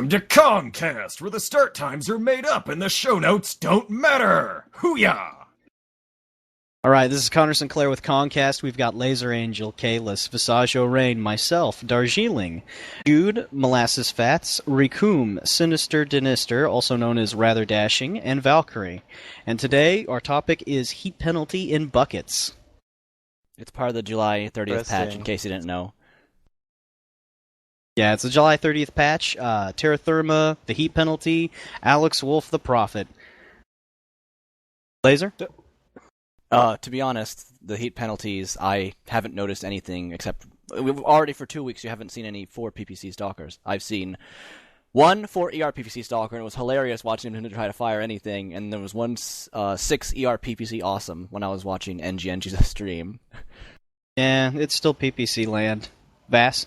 Welcome to Kast, where the start times are made up and the show notes don't matter! Hooyah! Alright, this is Connor Sinclair with Kast. We've got Laser Angel, Kalis, Visaggio Rain, myself, Darjeeling, Jude, Molasses Fats, Rikum, Sinister Dinister, also known as Rather Dashing, and Valkyrie. And today, our topic is heat penalty in buckets. It's part of the July 30th patch, in case you didn't know. Yeah, it's a July 30th patch. Terra Therma, the heat penalty, Alex Wolfe, the Prophet. Laser? To be honest, the heat penalties, I haven't noticed anything except... Already for 2 weeks, you haven't seen any 4 PPC Stalkers. I've seen one 4 ER PPC Stalker, and it was hilarious watching him try to fire anything, and there was one 6 ER PPC Awesome when I was watching NG's stream. Yeah, it's still PPC land. Vass?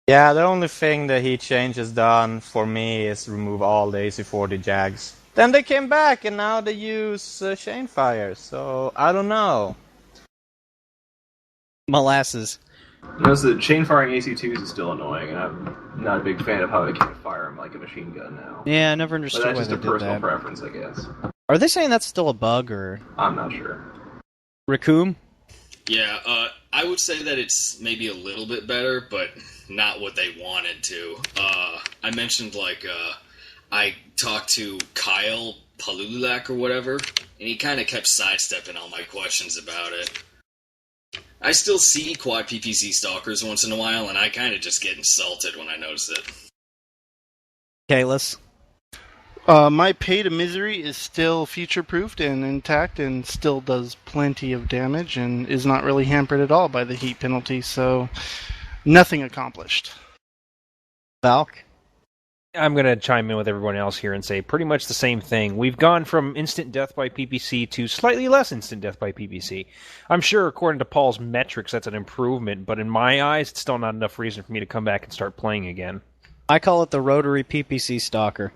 Yeah, the only thing the heat change has done for me is remove all the AC40 Jags. Then they came back, and now they use chain fire, so I don't know. Molasses. The chain firing AC2s is still annoying, and I'm not a big fan of how they can fire them like a machine gun now. Yeah, I never understood but why that's just they a did personal that. preference, I guess. Are they saying that's still a bug, or...? I'm not sure. Rikum? Yeah, I would say that it's maybe a little bit better, but not what they wanted to. I mentioned, I talked to Kyle Palulak or whatever, and he kind of kept sidestepping all my questions about it. I still see quad PPC stalkers once in a while, and I kind of just get insulted when I notice it. Kalis? My pay to misery is still future-proofed and intact and still does plenty of damage and is not really hampered at all by the heat penalty, so nothing accomplished. Valk? I'm going to chime in with everyone else here and say pretty much the same thing. We've gone from instant death by PPC to slightly less instant death by PPC. I'm sure according to Paul's metrics that's an improvement, but in my eyes it's still not enough reason for me to come back and start playing again. I call it the rotary PPC stalker.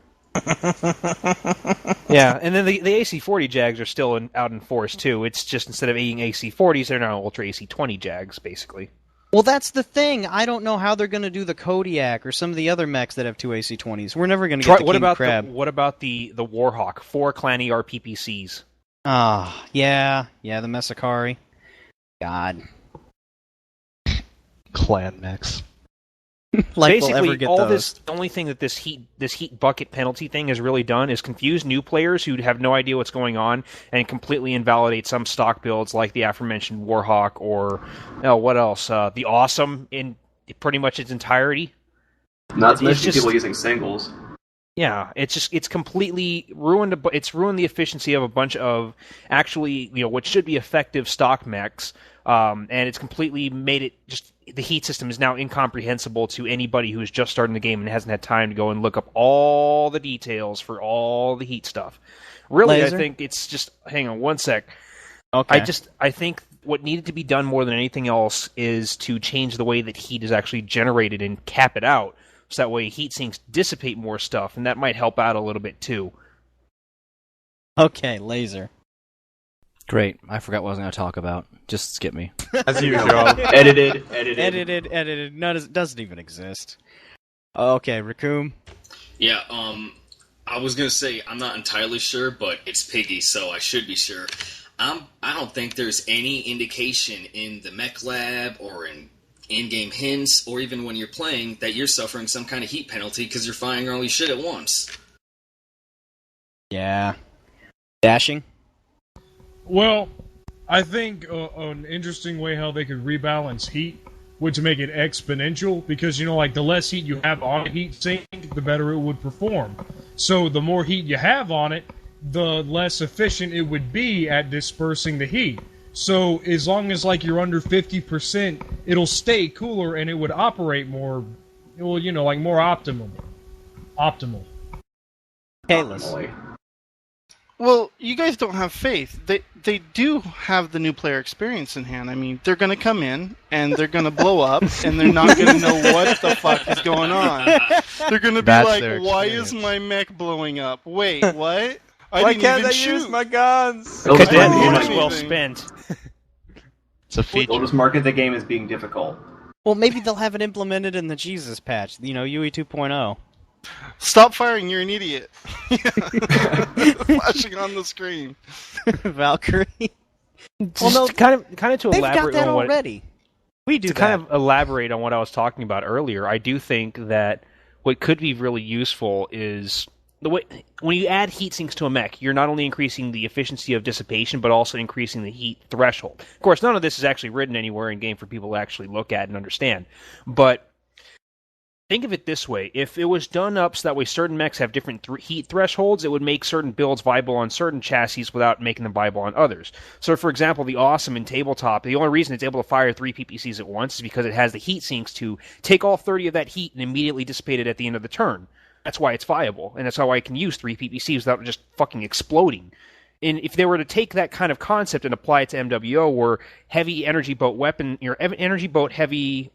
Yeah, and then the AC40 Jags are still out in force too. It's just instead of being AC40s, they're now Ultra AC20 Jags, basically. Well, that's the thing. I don't know how they're going to do the Kodiak or some of the other mechs that have 2 AC20s. We're never going to get the King Crab. What about the Warhawk? 4 clan ER PPCs. Ah, yeah, the Mesakari. God. Clan mechs. Basically, the only thing that this heat bucket penalty thing has really done is confuse new players who have no idea what's going on and completely invalidate some stock builds like the aforementioned Warhawk or what else? The Awesome in pretty much its entirety. Not to mention people using singles. Yeah, it's completely ruined. It's ruined the efficiency of a bunch of actually, what should be effective stock mechs, and it's completely made it just. The heat system is now incomprehensible to anybody who is just starting the game and hasn't had time to go and look up all the details for all the heat stuff. Really, Laser? I think it's just... Hang on one sec. Okay. I think what needed to be done more than anything else is to change the way that heat is actually generated and cap it out, so that way heat sinks dissipate more stuff, and that might help out a little bit too. Okay, Laser. Great. I forgot what I was going to talk about. Just skip me. As usual. Edited. No, it doesn't even exist. Okay, Rikum. Yeah, I was going to say, I'm not entirely sure, but it's Piggy, so I should be sure. I don't think there's any indication in the mech lab or in in-game hints, or even when you're playing, that you're suffering some kind of heat penalty because you're firing all your shit at once. Yeah. Dashing? Well, I think an interesting way how they could rebalance heat would to make it exponential, because, the less heat you have on a heat sink, the better it would perform. So the more heat you have on it, the less efficient it would be at dispersing the heat. So as long as, you're under 50%, it'll stay cooler and it would operate more, more optimal. Kalis. Well, you guys don't have faith. They do have the new player experience in hand. I mean, they're going to come in, and they're going to blow up, and they're not going to know what the fuck is going on. They're going to be why is my mech blowing up? Wait, what? Why can't I use my guns? Because that money's well spent. It's a feature. They'll just market the game as being difficult. Well, maybe they'll have it implemented in the Jesus patch, UE 2.0. Stop firing, you're an idiot. Flashing on the screen. Valkyrie. Well, no, kind of to They've elaborate got that on what already. We do to that. kind of elaborate on what I was talking about earlier. I do think that what could be really useful is the way when you add heat sinks to a mech, you're not only increasing the efficiency of dissipation, but also increasing the heat threshold. Of course, none of this is actually written anywhere in game for people to actually look at and understand. But think of it this way. If it was done up so that way certain mechs have different heat thresholds, it would make certain builds viable on certain chassis without making them viable on others. So, for example, the Awesome in Tabletop, the only reason it's able to fire 3 PPCs at once is because it has the heat sinks to take all 30 of that heat and immediately dissipate it at the end of the turn. That's why it's viable, and that's how I can use 3 PPCs without just fucking exploding. And if they were to take that kind of concept and apply it to MWO, where heavy energy boat weapon, energy boat heavy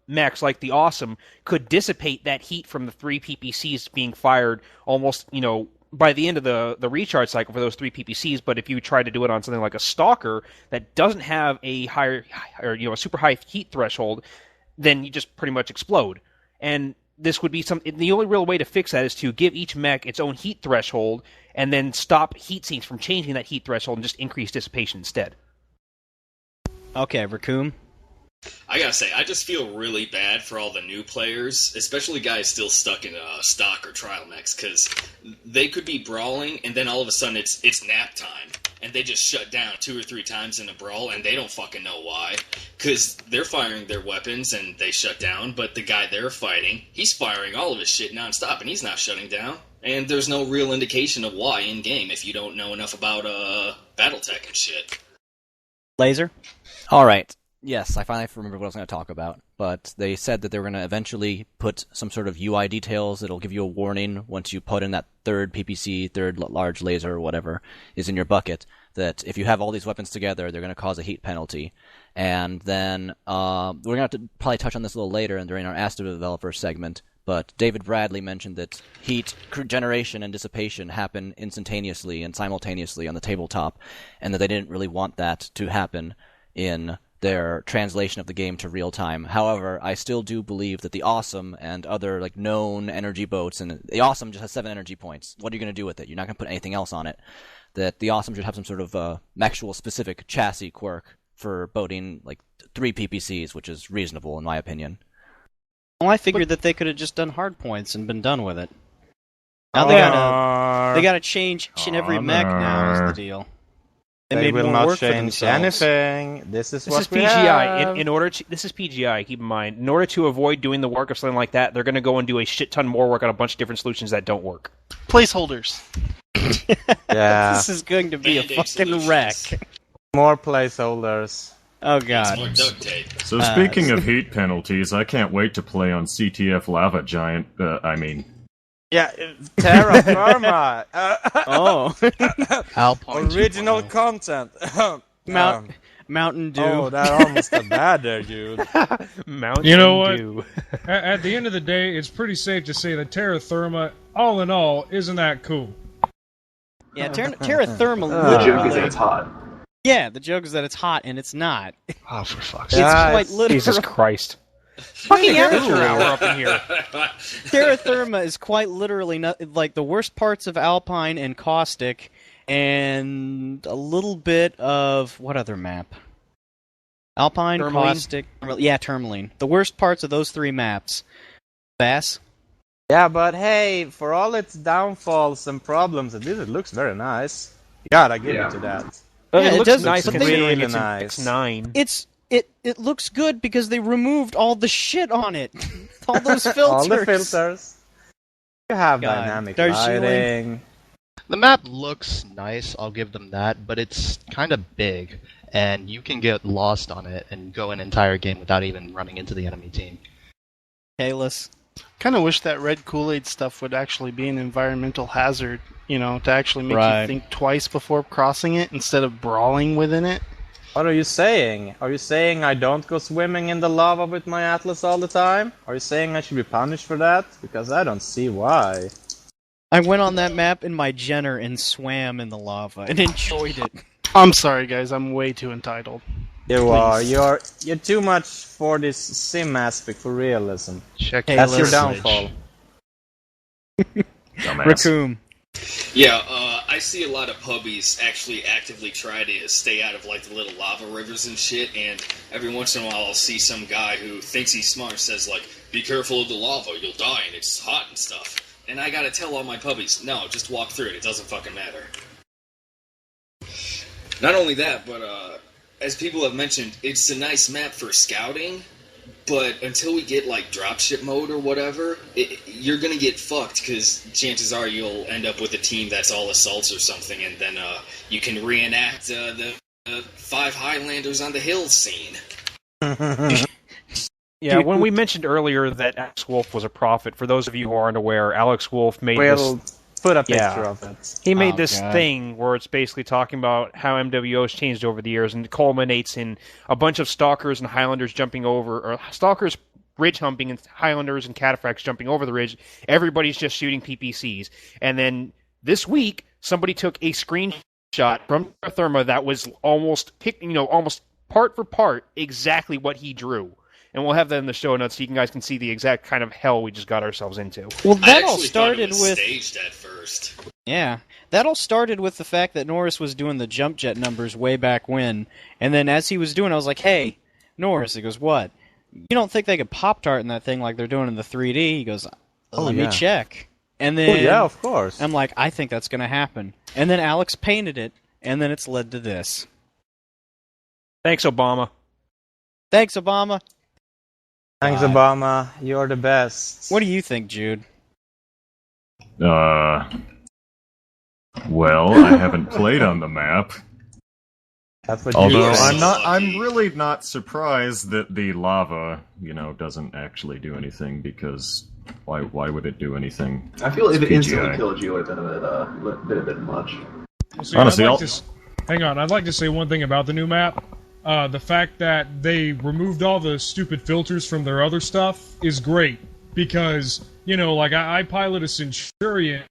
mechs like the Awesome could dissipate that heat from the 3 PPCs being fired almost, by the end of the recharge cycle for those 3 PPCs. But if you try to do it on something like a Stalker that doesn't have a higher, or a super high heat threshold, then you just pretty much explode. And this would be the only real way to fix that is to give each mech its own heat threshold and then stop heat sinks from changing that heat threshold and just increase dissipation instead. Okay, Raccoon. I gotta say, I just feel really bad for all the new players, especially guys still stuck in stock or trial mechs, because they could be brawling, and then all of a sudden it's nap time, and they just shut down 2 or 3 times in a brawl, and they don't fucking know why, because they're firing their weapons and they shut down, but the guy they're fighting, he's firing all of his shit nonstop, and he's not shutting down, and there's no real indication of why in-game if you don't know enough about Battletech and shit. Laser? Alright. Yes, I finally remember what I was going to talk about, but they said that they were going to eventually put some sort of UI details that'll give you a warning once you put in that third PPC, third large laser, or whatever is in your bucket, that if you have all these weapons together, they're going to cause a heat penalty. And then we're going to have to probably touch on this a little later during our Ask the Developer segment, but David Bradley mentioned that heat generation and dissipation happen instantaneously and simultaneously on the tabletop, and that they didn't really want that to happen in their translation of the game to real time. However, I still do believe that the Awesome and other known energy boats, and the Awesome just has 7 energy points. What are you going to do with it? You're not going to put anything else on it. That the Awesome should have some sort of actual specific chassis quirk for boating 3 PPCs, which is reasonable in my opinion. Well, I figured that they could have just done hard points and been done with it. Now they gotta change each and every mech now is the deal. They will not change anything. This is what we PGI. have. This is PGI. Keep in mind, in order to avoid doing the work of something like that, they're going to go and do a shit ton more work on a bunch of different solutions that don't work. Placeholders. Yeah. This is going to be Band-Aid a fucking wreck. More placeholders. Oh It's god. more duct tape. So speaking of heat penalties, I can't wait to play on CTF Lava Giant. Yeah, Terra Therma. Alpine Original content. Mountain Dew. Oh, that almost got bad there, dude. Mountain You know what? Dew. At the end of the day, it's pretty safe to say that Terra Therma, all in all, isn't that cool. Yeah, Terra Therma The joke is that literally. it's hot. Yeah, the joke is that it's hot and it's not. Oh, for fuck's It's sake. quite literally. Jesus Christ. Fucking Amateur hour up in here. Terra Therma is quite literally the worst parts of Alpine and Caustic, and a little bit of what other map? Alpine, Tourmaline? Caustic, yeah, Tourmaline. The worst parts of those 3 maps. Bass? Yeah, but hey, for all its downfalls and problems, at least it looks very nice. Gotta give it to that. Yeah, it it looks does- nice but they- considering really it's in nice. X9. It looks good because they removed all the shit on it. All those filters. All the filters. You have God. dynamic Darjeeling. lighting. The map looks nice, I'll give them that, but it's kind of big, and you can get lost on it and go an entire game without even running into the enemy team. Kalis. Kind of wish that red Kool-Aid stuff would actually be an environmental hazard, to actually make Right. you think twice before crossing it instead of brawling within it. What are you saying? Are you saying I don't go swimming in the lava with my Atlas all the time? Are you saying I should be punished for that? Because I don't see why. I went on that map in my Jenner and swam in the lava and enjoyed it. I'm sorry, guys. I'm way too entitled. You are. You're too much for this sim aspect for realism. Check Hey, That's your listen. downfall. Dumbass. Raccoon. Yeah, I see a lot of pubbies actually actively try to stay out of like the little lava rivers and shit, and every once in a while I'll see some guy who thinks he's smart says like, "Be careful of the lava, you'll die and it's hot and stuff." And I gotta tell all my pubbies, no, just walk through it doesn't fucking matter. Not only that, but as people have mentioned, it's a nice map for scouting, but until we get like dropship mode or whatever, you're gonna get fucked because chances are you'll end up with a team that's all assaults or something, and then you can reenact the 5 Highlanders on the hill scene. Yeah, when we mentioned earlier that Alex Wolfe was a prophet, for those of you who aren't aware, Alex Wolfe made this... Put a picture of it. He made this thing where it's basically talking about how MWO has changed over the years, and it culminates in a bunch of Stalkers and Highlanders jumping over, or Stalkers ridge humping and Highlanders and Cataphracts jumping over the ridge. Everybody's just shooting PPCs. And then this week, somebody took a screenshot from Terra Therma that was almost part for part exactly what he drew. And we'll have that in the show notes so you guys can see the exact kind of hell we just got ourselves into. Well, that all I started thought it was with staged at first. Yeah, that all started with the fact that Norris was doing the jump jet numbers way back when, and then as he was doing, I was like, "Hey, Norris," he goes, "What? You don't think they could pop-tart in that thing like they're doing in the 3D?" He goes, "Let me check." And then yeah, of course. I'm like, "I think that's going to happen." And then Alex painted it, and then it's led to this. Thanks, Obama. Thanks, Obama. Thanks, Obama. You're the best. What do you think, Jude? Well, I haven't played on the map. That's what Although you think. I'm really not surprised that the lava, doesn't actually do anything, because why would it do anything? I feel if it PGI. instantly killed you, it would have been a bit much. Well, see, Honestly, hang on. I'd like to say one thing about the new map. The fact that they removed all the stupid filters from their other stuff is great. Because, like I pilot a Centurion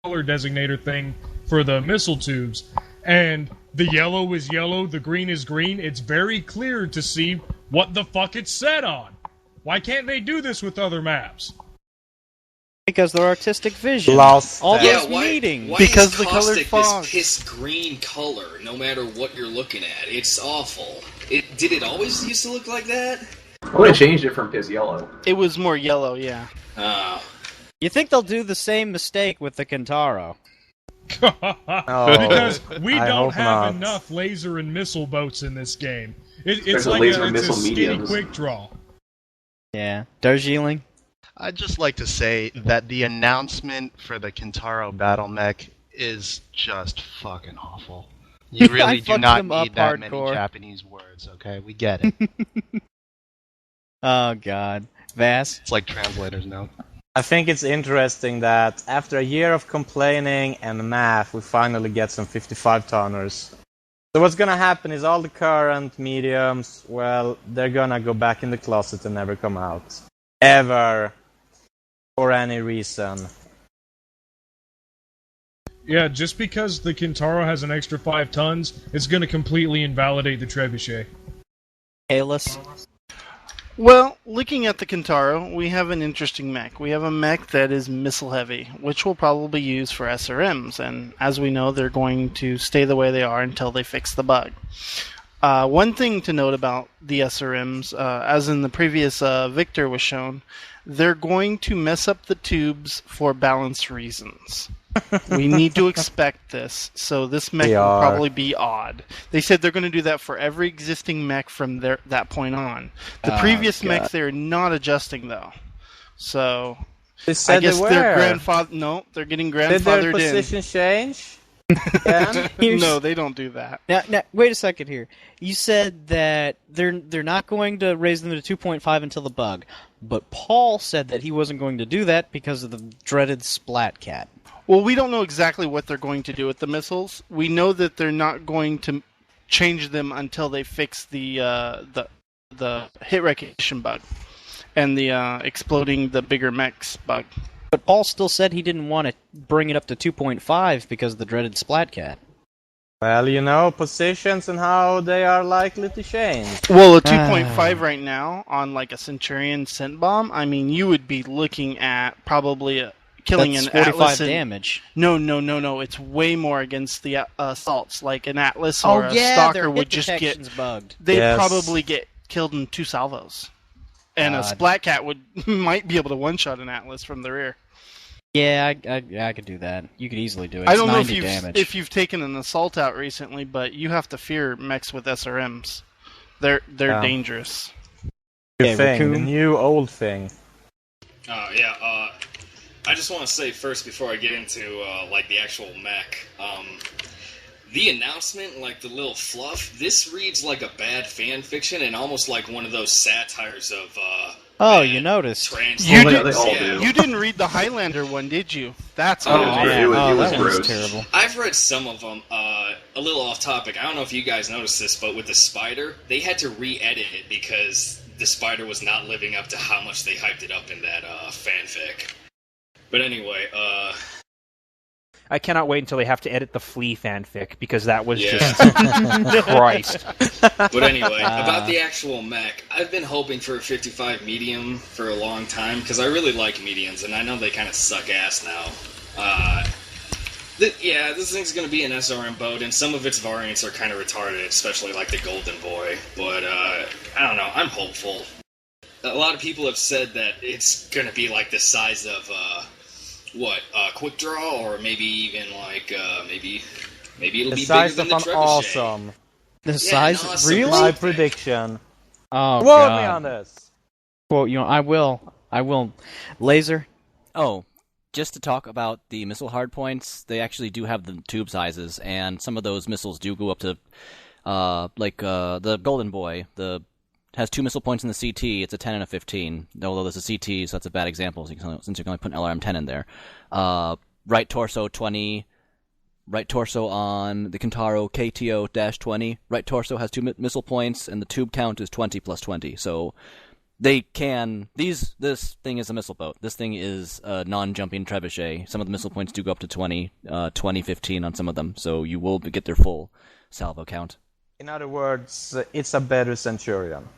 color designator thing for the missile tubes, and the yellow is yellow, the green is green. It's very clear to see what the fuck it's set on. Why can't they do this with other maps? Because they're artistic vision. Lost All that. those why, meetings. why Because is the colored caustic fog. this piss green color, no matter what you're looking at? It's awful. Did it always used to look like that? Well, they changed it from piss yellow. It was more yellow, yeah. You think they'll do the same mistake with the Kintaro? Because we I don't hope have not. enough laser and missile boats in this game. It's There's a like laser it's missile a skinny mediums. quick draw. Yeah. Darjeeling? I'd just like to say that the announcement for the Kintaro Battle Mech is just fucking awful. You I really do fucked not them up need that hardcore. many Japanese words, okay? We get it. Oh, God. Vass? It's like translators know. I think it's interesting that after a year of complaining and math, we finally get some 55-tonners. So what's gonna happen is all the current mediums, well, they're gonna go back in the closet and never come out. Ever. For any reason. Yeah, just because the Kintaro has an extra 5 tons, it's going to completely invalidate the Trebuchet. Kalis? Well, looking at the Kintaro, we have an interesting mech. We have a mech that is missile heavy, which we'll probably use for SRMs, and as we know, they're going to stay the way they are until they fix the bug. One thing to note about the SRMs, as in the previous Victor was shown, they're going to mess up the tubes for balance reasons. We need to expect this, so this mech will probably be odd. They said they're going to do that for every existing mech from that point on. The previous mechs they're not adjusting though, so They said I guess they were. their grandfather. No, they're getting Did their grandfathered position change? Yeah. in. No, they don't do that. Now, wait a second here. You said that they're not going to raise them to 2.5 until the bug, but Paul said that he wasn't going to do that because of the dreaded Splat Cat. Well, we don't know exactly what they're going to do with the missiles. We know that they're not going to change them until they fix the hit recognition bug and the exploding the bigger mechs bug. But Paul still said he didn't want to bring it up to 2.5 because of the dreaded Splat Cat. Well, you know, positions and how they are likely to change. Well, a 2.5 right now on like a Centurion scent bomb. I mean, you would be looking at probably killing That's an 45 Atlas. damage. No. It's way more against the assaults. Like an Atlas or a their Stalker hit would just get. detection's bugged. They'd probably get killed in 2 salvos, and a Splat Cat might be able to one-shot an Atlas from the rear. Yeah, I could do that. You could easily do it. I don't know if you've taken an assault out recently, but you have to fear mechs with SRMs. They're dangerous. New thing, the new old thing. I just want to say first before I get into like the actual mech, the announcement, like the little fluff, this reads like a bad fan fiction and almost like one of those satires of. You noticed. You do. You didn't read the Highlander one, did you? That's It was that gross. was terrible. I've read some of them. A little off topic. I don't know if you guys noticed this, but with the spider, they had to re-edit it because the spider was not living up to how much they hyped it up in that fanfic. But anyway, I cannot wait until they have to edit the Flea fanfic, because that was just... Christ. But anyway, about the actual mech, I've been hoping for a 55 medium for a long time, because I really like mediums, and I know they kind of suck ass now. This thing's going to be an SRM boat, and some of its variants are kind of retarded, especially like the Golden Boy. But, I don't know, I'm hopeful. A lot of people have said that it's going to be like the size of, Quick Draw, or maybe even like, maybe it'll The be size bigger than of the an Trebuchet. awesome. The size? awesome. Really? My prediction. Oh, Quote God. me on this. Well, I will. Laser? Oh, just to talk about the missile hardpoints, they actually do have the tube sizes, and some of those missiles do go up to, the Golden Boy, has 2 missile points in the CT, it's a 10 and a 15, although there's a CT, so that's a bad example, since you can only put an LRM-10 in there. Right torso, 20. Right torso on the Kintaro KTO-20. Right torso has 2 missile points, and the tube count is 20 plus 20, so they can... This thing is a missile boat. This thing is a non-jumping trebuchet. Some of the missile points do go up to 20, 15 on some of them, so you will get their full salvo count. In other words, it's a better Centurion.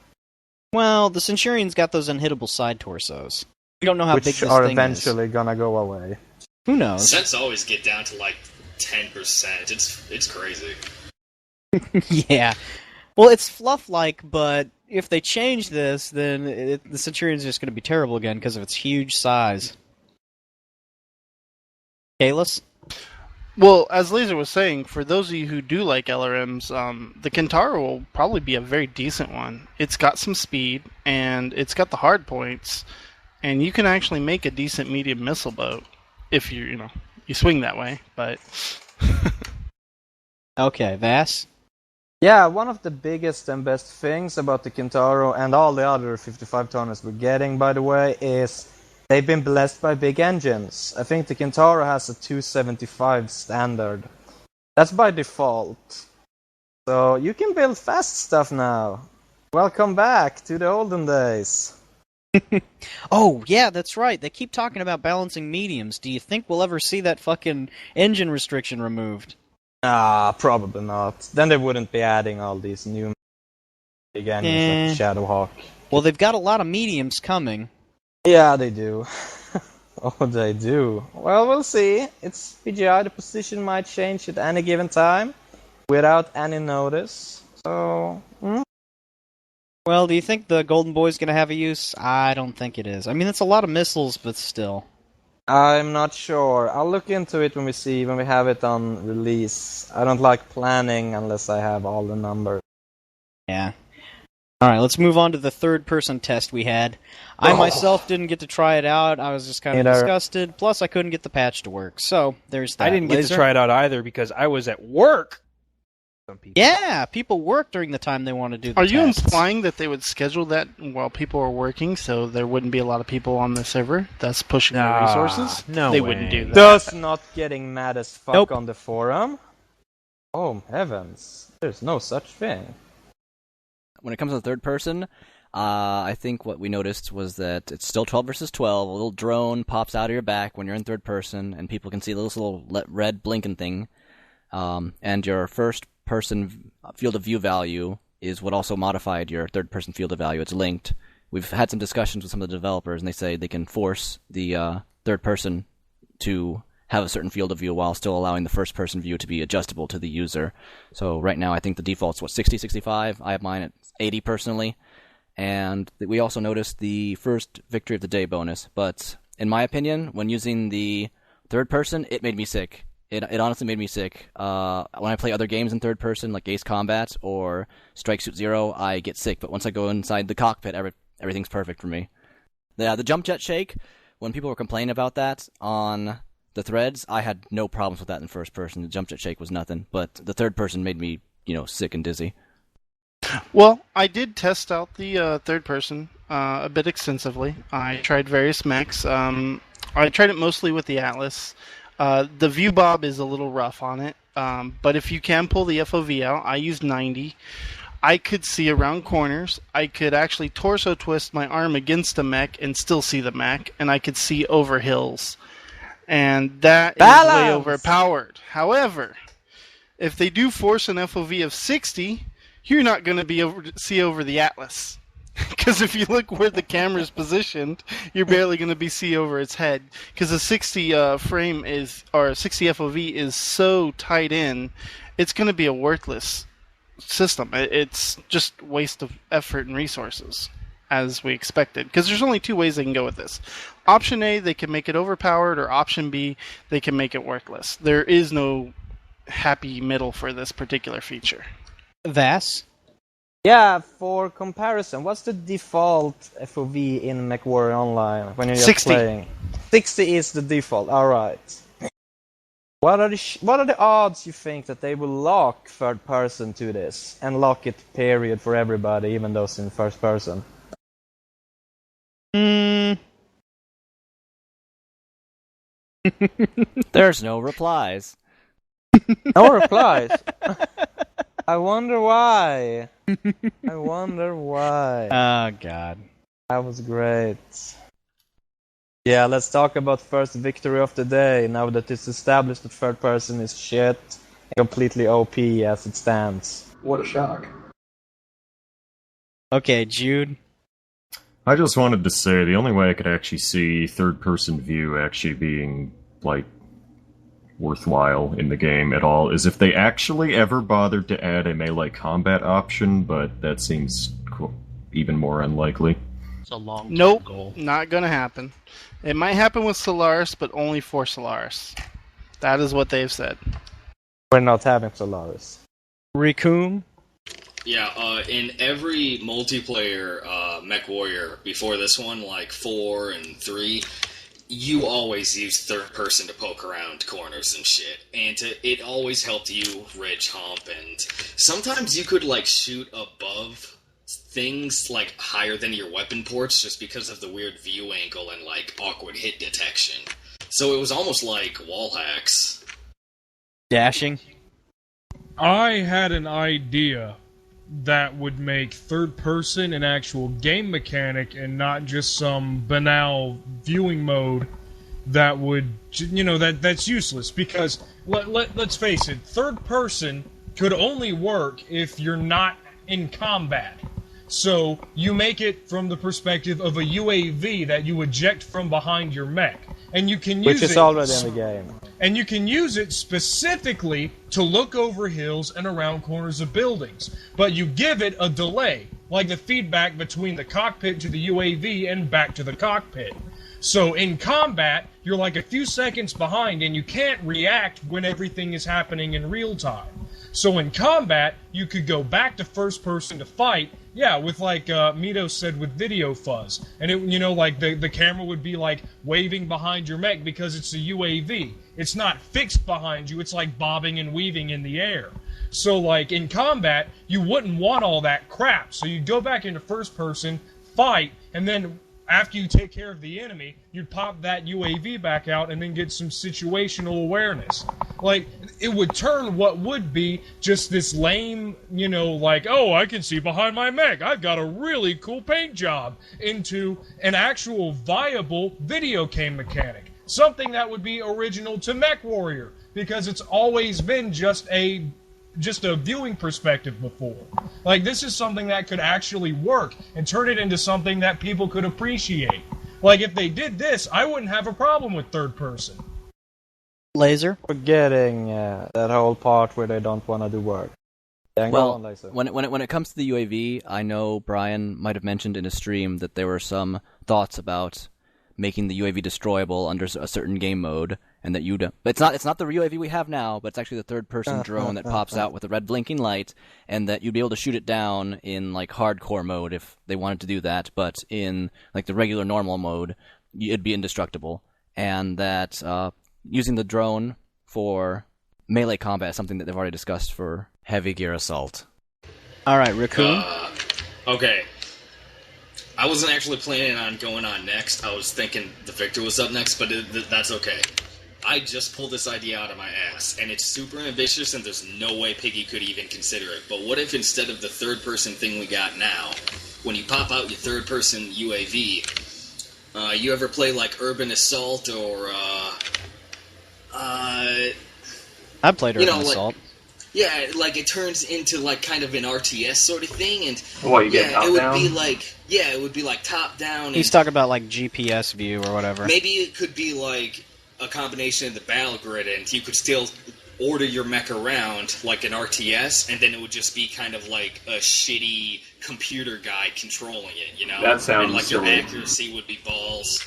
Well, the Centurion's got those unhittable side torsos. We don't know how big Which this are thing eventually gonna go away. is. Who knows? Scents always get down to like 10%. It's crazy. Yeah. Well, it's fluff-like, but if they change this, then the Centurion's just going to be terrible again because of its huge size. Kalis? Well, as Laser was saying, for those of you who do like LRMs, the Kintaro will probably be a very decent one. It's got some speed, and it's got the hard points, and you can actually make a decent medium missile boat if you swing that way, but... Okay, Vass? Yeah, one of the biggest and best things about the Kintaro and all the other 55-tonners we're getting, by the way, is they've been blessed by big engines. I think the Kintaro has a 275 standard. That's by default. So you can build fast stuff now. Welcome back to the olden days. Oh, yeah, that's right. They keep talking about balancing mediums. Do you think we'll ever see that fucking engine restriction removed? Probably not. Then they wouldn't be adding all these new big engines like Shadowhawk. Well, they've got a lot of mediums coming. Yeah, they do. Oh, they do. Well, we'll see. It's PGI. The position might change at any given time without any notice. So, Well, do you think the Golden Boy's going to have a use? I don't think it is. I mean, it's a lot of missiles, but still. I'm not sure. I'll look into it when we have it on release. I don't like planning unless I have all the numbers. Yeah. Alright, let's move on to the third-person test we had. I myself didn't get to try it out. I was just kind of disgusted. Plus, I couldn't get the patch to work. So, there's that. I didn't get to try it out either because I was at work. Some people. Yeah, people work during the time they want to do the Are you tests. implying that they would schedule that while people are working so there wouldn't be a lot of people on the server thus pushing their resources? No They way. wouldn't do that. Does not getting mad as fuck Nope. on the forum? Oh, heavens. There's no such thing. When it comes to the third person, I think what we noticed was that it's still 12 versus 12. A little drone pops out of your back when you're in third person, and people can see this little red blinking thing. and your first-person field of view value is what also modified your third-person field of value. It's linked. We've had some discussions with some of the developers, and they say they can force the third person to have a certain field of view while still allowing the first-person view to be adjustable to the user. So right now, I think the default's 60, 65. I have mine at 80 personally. And we also noticed the first Victory of the Day bonus. But in my opinion, when using the third person, it made me sick. It honestly made me sick. When I play other games in third person, like Ace Combat or Strike Suit Zero, I get sick. But once I go inside the cockpit, everything's perfect for me. The jump jet shake, when people were complaining about that on the threads, I had no problems with that in first person. The jump jet shake was nothing. But the third person made me, sick and dizzy. Well, I did test out the third person a bit extensively. I tried various mechs. I tried it mostly with the Atlas. The view bob is a little rough on it, but if you can pull the FOV out, I used 90. I could see around corners. I could actually torso twist my arm against a mech and still see the mech, and I could see over hills. And that is way overpowered. However, if they do force an FOV of 60, you're not going to be able to see over the Atlas. Because if you look where the camera is positioned, you're barely going to be see over its head. Because the 60 frame is, or 60 FOV is so tight in, it's going to be a worthless system. It's just waste of effort and resources, as we expected. Because there's only two ways they can go with this. Option A, they can make it overpowered, or Option B, they can make it worthless. There is no happy middle for this particular feature. Vass? Yeah, for comparison, what's the default FOV in MechWarrior Online when you're just 60. playing? 60 is the default, alright. What are the odds you think that they will lock third person to this? And lock it, period, for everybody, even though it's in first person? There's no replies. No replies? I wonder why. Oh, God. That was great. Yeah, let's talk about first victory of the day, now that it's established that third person is shit, completely OP as it stands. What a shock. Okay, Jude. I just wanted to say the only way I could actually see third-person view actually being, worthwhile in the game at all is if they actually ever bothered to add a melee combat option, but that seems even more unlikely. It's a long goal. Not gonna happen. It might happen with Solaris, but only for Solaris. That is what they've said. We're not having Solaris. Rikkum? Yeah, in every multiplayer MechWarrior before this one, like 4 and 3, you always use third person to poke around corners and shit, and it always helped you ridge hump, and sometimes you could shoot above things higher than your weapon ports just because of the weird view angle and awkward hit detection. So it was almost like wall hacks. Dashing? I had an idea that would make third person an actual game mechanic and not just some banal viewing mode that would, that's useless. Because, let's face it, third person could only work if you're not in combat. So, you make it from the perspective of a UAV that you eject from behind your mech. And you can use Which is already in the game. And you can use it specifically to look over hills and around corners of buildings. But you give it a delay, like the feedback between the cockpit to the UAV and back to the cockpit. So in combat, you're a few seconds behind and you can't react when everything is happening in real time. So in combat, you could go back to first person to fight, with Mito said, with video fuzz. And it, the camera would be waving behind your mech because it's a UAV. It's not fixed behind you, it's bobbing and weaving in the air. So in combat, you wouldn't want all that crap. So you'd go back into first person, fight, and then after you take care of the enemy, you'd pop that UAV back out and then get some situational awareness. It would turn what would be just this lame, oh, I can see behind my mech, I've got a really cool paint job, into an actual viable video game mechanic. something that would be original to MechWarrior, because it's always been just a viewing perspective before. Like, this is something that could actually work and turn it into something that people could appreciate. Like, if they did this, I wouldn't have a problem with third person. Laser? Forgetting that whole part where they don't want to do work. Yeah, well, when it comes to the UAV, I know Bryan might have mentioned in a stream that there were some thoughts about making the UAV destroyable under a certain game mode, and that you'd. But it's not the UAV we have now, but it's actually the third-person drone that pops out with a red blinking light, and that you'd be able to shoot it down in like hardcore mode if they wanted to do that. But in like the regular normal mode, it'd be indestructible, and that using the drone for melee combat is something that they've already discussed for heavy gear assault. All right, Raccoon. Okay. I wasn't actually planning on going on next. I was thinking the Victor was up next, but that's okay. I just pulled this idea out of my ass, and it's super ambitious, and there's no way Piggy could even consider it. But what if instead of the third-person thing we got now, when you pop out your third-person UAV, you ever play like Urban Assault or I've played Urban Assault. Yeah, like it turns into like kind of an RTS sort of thing, and you get top down? It would be like top down. He's talking about like GPS view or whatever. Maybe it could be like a combination of the battle grid, and you could still order your mech around like an RTS, and then it would just be kind of like a shitty computer guy controlling it, you know? That sounds and like silly. your accuracy would be balls.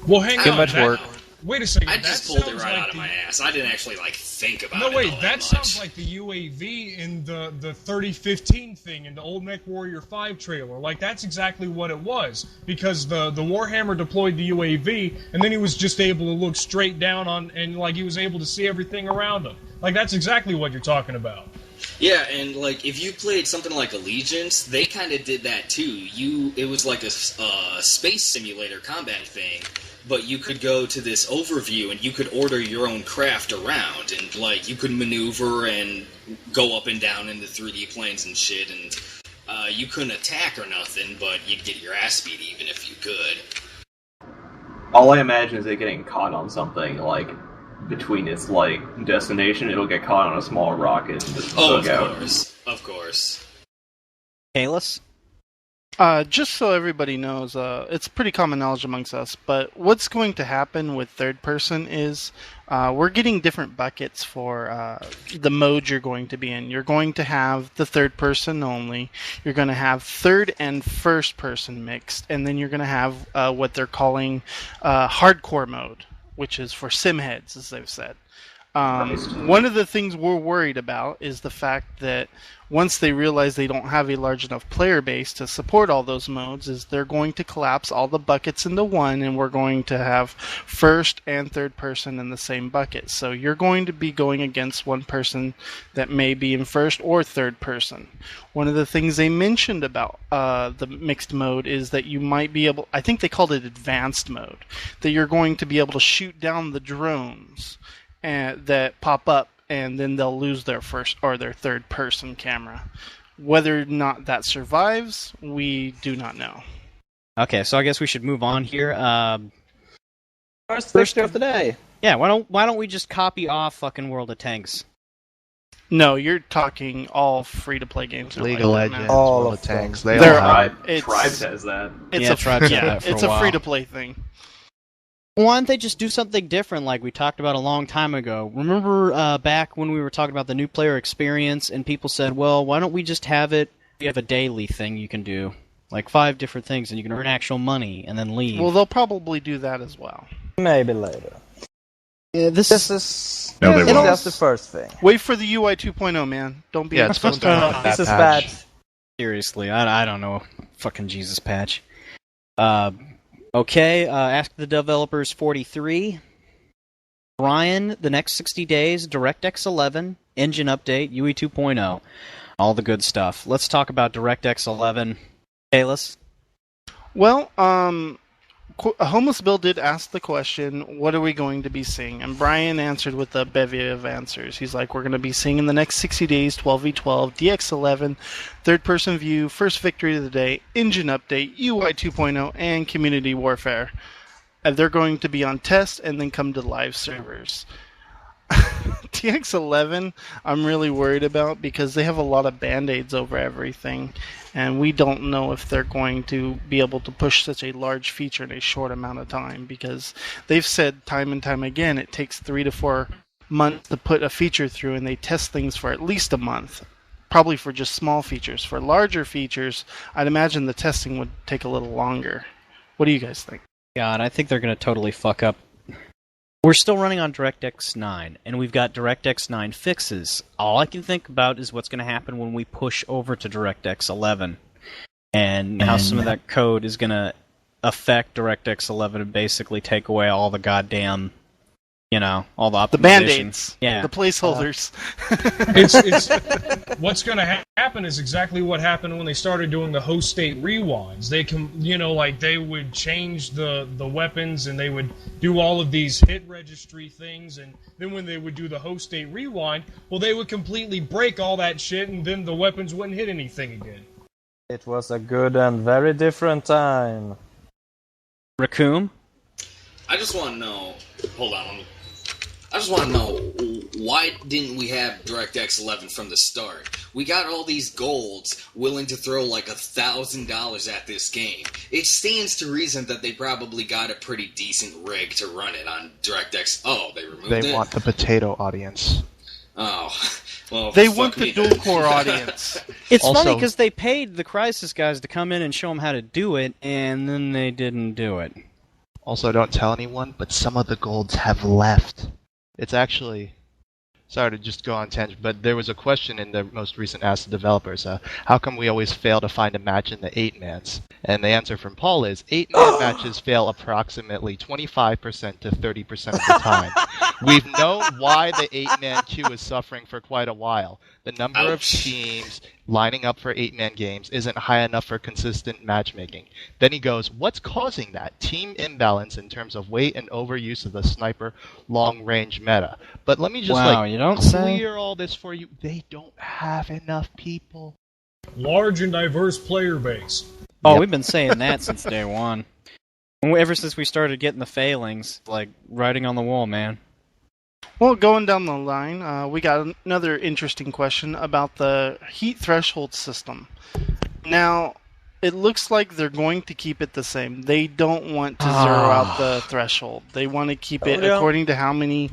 Well, hang on. Too much work. Wait a second. I just pulled it right out of my ass. I didn't actually like think about it. No, wait. all That much. sounds like the UAV in the 3015 thing in the old MechWarrior 5 trailer. Like, that's exactly what it was. Because the Warhammer deployed the UAV, and then he was just able to look straight down on, and like he was able to see everything around him. Like, that's exactly what you're talking about. Yeah, and like if you played something like Allegiance, they kind of did that too. It was like a space simulator combat thing. But you could go to this overview and you could order your own craft around, and like you could maneuver and go up and down in the 3D planes and shit, and you couldn't attack or nothing, but you'd get your ass beat even if you could. All I imagine is it getting caught on something, like, between its, like, destination, it'll get caught on a small rocket and just bug out. Of course. Kalis? Just so everybody knows, it's pretty common knowledge amongst us, but what's going to happen with third person is we're getting different buckets for the mode you're going to be in. You're going to have the third person only, you're going to have third and first person mixed, and then you're going to have what they're calling hardcore mode, which is for sim heads, as they've said. One of the things we're worried about is the fact that once they realize they don't have a large enough player base to support all those modes, is they're going to collapse all the buckets into one, and we're going to have first and third person in the same bucket. So you're going to be going against one person that may be in first or third person. One of the things they mentioned about the mixed mode is that you might be able, I think they called it advanced mode, that you're going to be able to shoot down the drones that pop up, and then they'll lose their first or their third person camera. Whether or not that survives, we do not know. Okay, so I guess we should move on here. First picture of the day. Yeah, why don't we just copy off fucking World of Tanks? No, you're talking all free-to-play games. League of Legends, All World of of Tanks. them. They all They're- have. Tribe says that. It's Yeah, a Tribe said that for it's a a while. free-to-play thing. Why don't they just do something different like we talked about a long time ago? Remember back when we were talking about the new player experience and people said, well, why don't we just have it, you have a daily thing you can do, like 5 different things, and you can earn actual money and then leave. Well, they'll probably do that as well. Maybe later. Yeah, This is No, they won't. just the first thing. Wait for the UI 2.0, man. Don't be Yeah, it's supposed to have that This is patch. bad. Seriously, I don't know. Fucking Jesus patch. Okay, Ask the Developers 43. Bryan, the next 60 days, DirectX 11, engine update, UE 2.0. All the good stuff. Let's talk about DirectX 11. Kalis? Well, Homeless Bill did ask the question, what are we going to be seeing? And Bryan answered with a bevy of answers. He's like, we're going to be seeing in the next 60 days 12v12, DX11, third-person view, first victory of the day, engine update, UI 2.0, and community warfare. and they're going to be on test and then come to live servers. TX11, I'm really worried about because they have a lot of band-aids over everything, and we don't know if they're going to be able to push such a large feature in a short amount of time, because they've said time and time again it takes 3 to 4 months to put a feature through, and they test things for at least a month, probably for just small features. For larger features, I'd imagine the testing would take a little longer. What do you guys think? God, I think they're going to totally fuck up. We're still running on DirectX 9, and we've got DirectX 9 fixes. All I can think about is what's going to happen when we push over to DirectX 11, and how some of that code is going to affect DirectX 11 and basically take away all the goddamn, all the optimization. The band-aids. Yeah. The placeholders. It's what's going to happen is exactly what happened when they started doing the host state rewinds. They can, they would change the weapons and they would do all of these hit registry things, and then when they would do the host state rewind, well, they would completely break all that shit, and then the weapons wouldn't hit anything again. It was a good and very different time. Raccoon? I just want to know. Hold on. I just want to know, why didn't we have DirectX 11 from the start? We got all these golds willing to throw like $1,000 at this game. It stands to reason that they probably got a pretty decent rig to run it on DirectX. Oh, they removed it? They want the potato audience. Oh, well, They want the dual-core audience. It's Also- funny because they paid the Crysis guys to come in and show them how to do it, and then they didn't do it. Also, don't tell anyone, but some of the golds have left. It's actually... Sorry to just go on tangent, but there was a question in the most recent Ask the Developers. How come we always fail to find a match in the 8-mans? And the answer from Paul is, 8-man matches fail approximately 25% to 30% of the time. We've known why the 8-man queue is suffering for quite a while. The number of teams lining up for 8-man games isn't high enough for consistent matchmaking. Then he goes, what's causing that? Team imbalance in terms of weight and overuse of the sniper long-range meta. But let me just you don't clear all this for you. They don't have enough people. Large and diverse player base. Oh, Yep. we've been saying that since day one. Ever since we started getting the failings, like writing on the wall, man. Well, going down the line, we got another interesting question about the heat threshold system. Now, it looks like they're going to keep it the same. They don't want to zero out the threshold. They want to keep it according to how many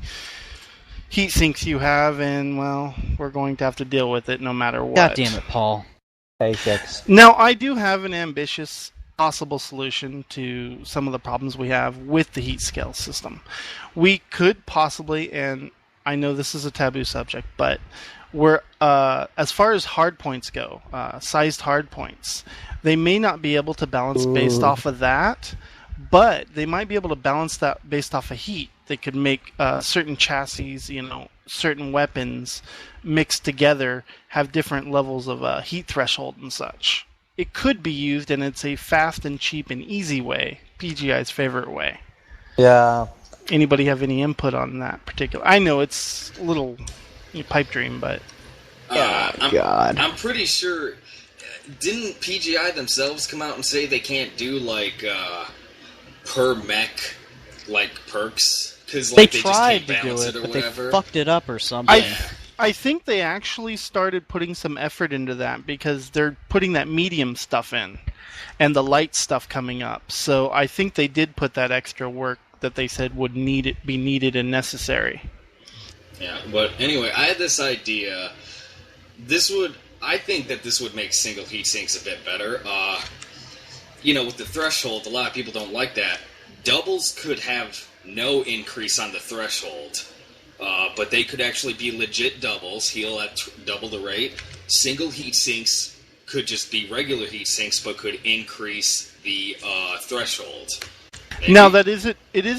heat sinks you have, and, well, we're going to have to deal with it no matter what. God damn it, Paul. Paychecks. Now, I do have an ambitious possible solution to some of the problems we have with the heat scale system. We could possibly, and I know this is a taboo subject, but we're as far as hard points go, sized hard points, they may not be able to balance based off of that, but they might be able to balance that based off of heat. They could make certain chassis, certain weapons mixed together, have different levels of heat threshold and such. It could be used, and it's a fast and cheap and easy way, PGI's favorite way. Yeah. Anybody have any input on that particular? I know it's a little pipe dream, but... I'm pretty sure... Didn't PGI themselves come out and say they can't do, per mech, perks? Because, They just tried can't to do balance it, or but they whatever? fucked it up or something. I think they actually started putting some effort into that because they're putting that medium stuff in and the light stuff coming up. So I think they did put that extra work that they said would be needed and necessary. Yeah, but anyway, I had this idea. I think that this would make single heat sinks a bit better. With the threshold, a lot of people don't like that. Doubles could have no increase on the threshold. But they could actually be legit doubles, heal at double the rate. Single heat sinks could just be regular heat sinks, but could increase the threshold. Maybe. Now it is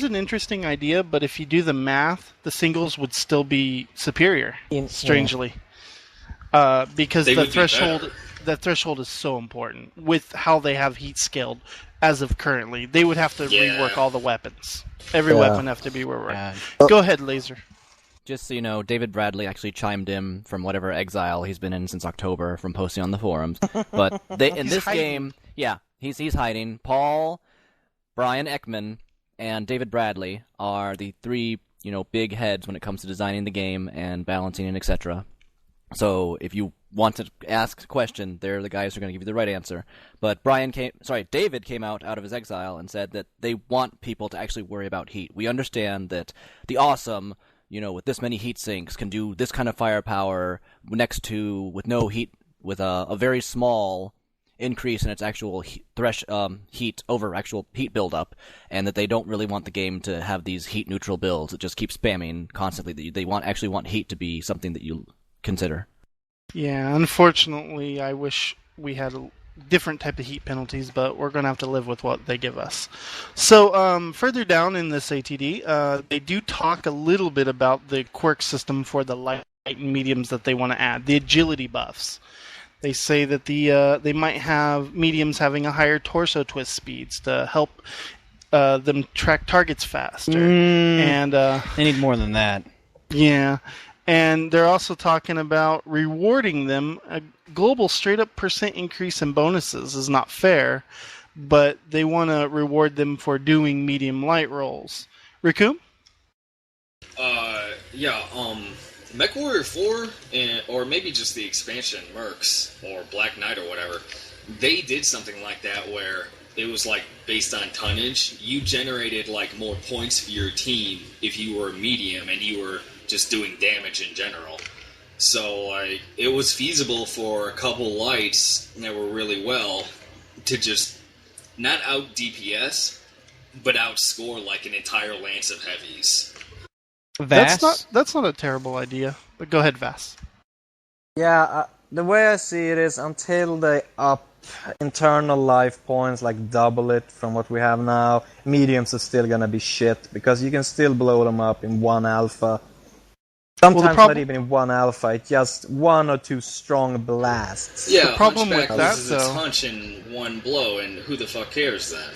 an interesting idea, but if you do the math, the singles would still be superior. Strangely, because They the would be better. threshold is so important with how they have heat scaled as of currently. They would have to rework all the weapons. Every weapon have to be reworked. Go ahead, Laser. Just so you know, David Bradley actually chimed in from whatever exile he's been in since October from posting on the forums. But in this game, yeah, he's hiding. Paul, Bryan Ekman, and David Bradley are the three, big heads when it comes to designing the game and balancing and etc. So if you want to ask a question, they're the guys who are going to give you the right answer. But David came out of his exile and said that they want people to actually worry about heat. We understand that the awesome, with this many heat sinks, can do this kind of firepower with no heat, with a very small increase in its actual heat over actual heat buildup, and that they don't really want the game to have these heat neutral builds that just keep spamming constantly. They actually want heat to be something that you consider. Yeah, unfortunately, I wish we had a different type of heat penalties, but we're going to have to live with what they give us. So, further down in this ATD, they do talk a little bit about the quirk system for the light and mediums that they want to add, the agility buffs. They say that they might have mediums having a higher torso twist speeds to help them track targets faster. And they need more than that. Yeah. And they're also talking about rewarding them. A global straight-up % increase in bonuses is not fair, but they want to reward them for doing medium light rolls. Raccoon? Mech Warrior 4, or maybe just the expansion, Mercs, or Black Knight or whatever, they did something like that where it was based on tonnage. You generated more points for your team if you were medium and you were just doing damage in general. So, it was feasible for a couple lights that were really well to just not out DPS, but outscore an entire lance of heavies. Vass? That's not a terrible idea. But go ahead, Vass. Yeah, the way I see it is until they up internal life points, double it from what we have now, mediums are still gonna be shit, because you can still blow them up in one alpha. Sometimes not even in one alpha, it's just one or two strong blasts. Yeah, the problem with Hunchback that, loses its hunch in one blow, and who the fuck cares then?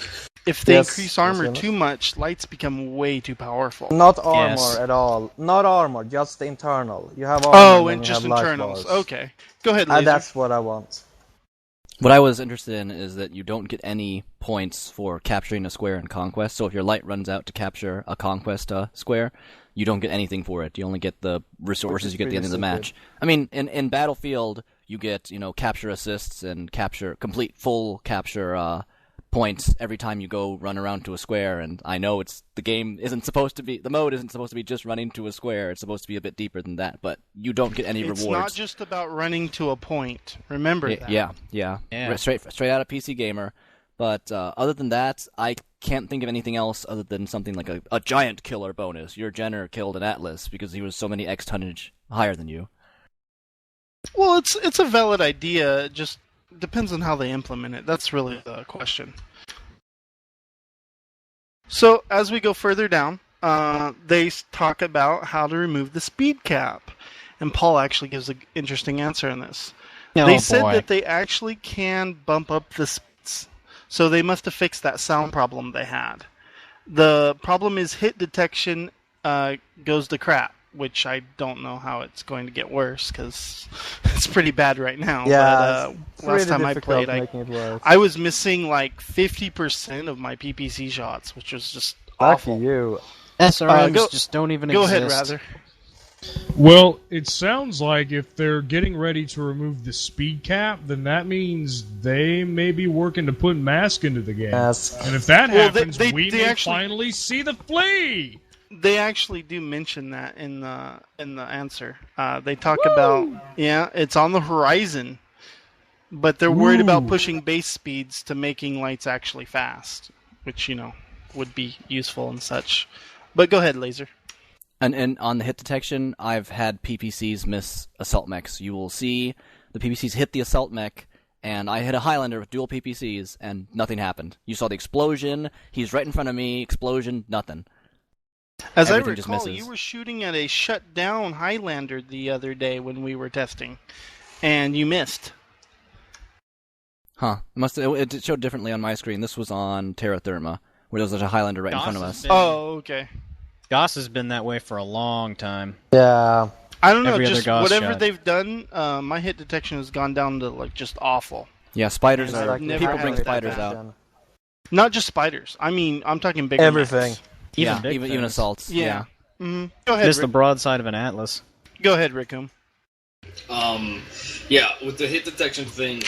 If they increase armor too much, lights become way too powerful. Not armor at all. Not armor, just the internal. You have armor and just internals. Okay. Go ahead, Laser. Laser. That's what I want. What I was interested in is that you don't get any points for capturing a square in Conquest. So if your light runs out to capture a Conquest square, you don't get anything for it. You only get the resources you get at the end of the match. I mean, in Battlefield, you get capture assists and complete full capture points every time you go run around to a square. And I know the mode isn't supposed to be just running to a square. It's supposed to be a bit deeper than that. But you don't get any rewards. It's not just about running to a point. Remember that. Yeah. Straight out of PC Gamer. But other than that, I can't think of anything else other than something like a giant killer bonus. Your Jenner killed an Atlas because he was so many X tonnage higher than you. Well, it's a valid idea. It just depends on how they implement it. That's really the question. So as we go further down, they talk about how to remove the speed cap, and Paul actually gives an interesting answer on this. They said that they actually can bump up the speeds. So they must have fixed that sound problem they had. The problem is hit detection goes to crap, which I don't know how it's going to get worse, because it's pretty bad right now. Yeah, but last time I played, I was missing 50% of my PPC shots, which was just awful. Lucky you. SRMs just don't even exist. Go ahead, Rather. Well, it sounds like if they're getting ready to remove the speed cap, then that means they may be working to put MASC into the game. Yes. And if that happens, we may actually finally see the flea! They actually do mention that in the answer. They talk about, it's on the horizon, but they're worried about pushing base speeds to making lights actually fast, which, would be useful and such. But go ahead, Laser. And on the hit detection, I've had PPCs miss assault mechs. You will see the PPCs hit the assault mech, and I hit a Highlander with dual PPCs, and nothing happened. You saw the explosion, he's right in front of me, explosion, nothing. As I recall, you were shooting at a shut-down Highlander the other day when we were testing, and you missed. Huh. It showed differently on my screen. This was on Terra Therma, where there was a Highlander right in front of us. Oh, okay. Goss has been that way for a long time. Yeah. I don't know, just whatever they've done, my hit detection has gone down to, just awful. Yeah, spiders are... People bring spiders out. Not just spiders. I mean, I'm talking bigger Everything. mechs. Yeah, big even things. assaults. Yeah. Mm-hmm. Go ahead, Just the Rick. broadside of an atlas. Go ahead, Rickum. Yeah, with the hit detection thing,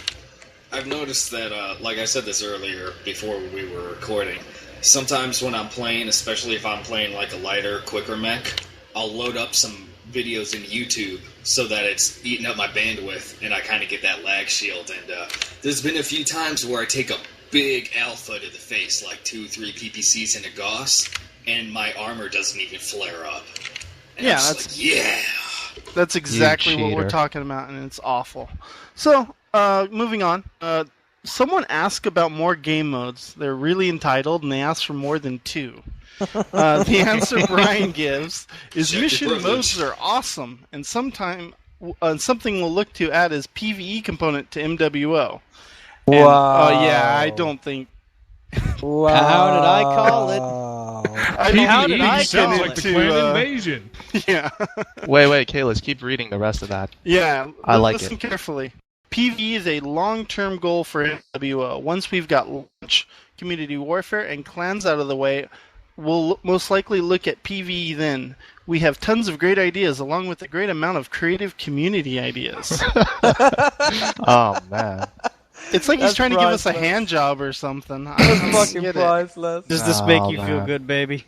I've noticed that, like I said this earlier before we were recording, sometimes when I'm playing, especially if I'm playing like a lighter, quicker mech, I'll load up some videos in YouTube so that it's eating up my bandwidth and I kind of get that lag shield. And there's been a few times where I take a big alpha to the face, like 2-3 PPCs in a Gauss, and my armor doesn't even flare up. And Yeah, I'm just that's- like, yeah. That's exactly what we're cheater. talking about, and it's awful. So, moving on. Someone asked about more game modes. They're really entitled, and they asked for more than 2. The answer Bryan gives is Check your mission privilege. modes are awesome, and something we'll look to add is PvE component to MWO. And, Wow. yeah, I don't think... Wow. How did I call it? I don't How think did I you call Sounds get like it the to, clan invasion. Yeah. Wait, Kayla, keep reading the rest of that. Yeah, I like listen it. carefully. PvE is a long-term goal for MWO. Once we've got launch, community warfare, and clans out of the way, we'll most likely look at PvE then. We have tons of great ideas, along with a great amount of creative community ideas. Oh man. It's like he's That's trying to give us a priceless. hand job or something. I That's don't fucking get it. priceless. Does this make Oh, you feel man. good, baby?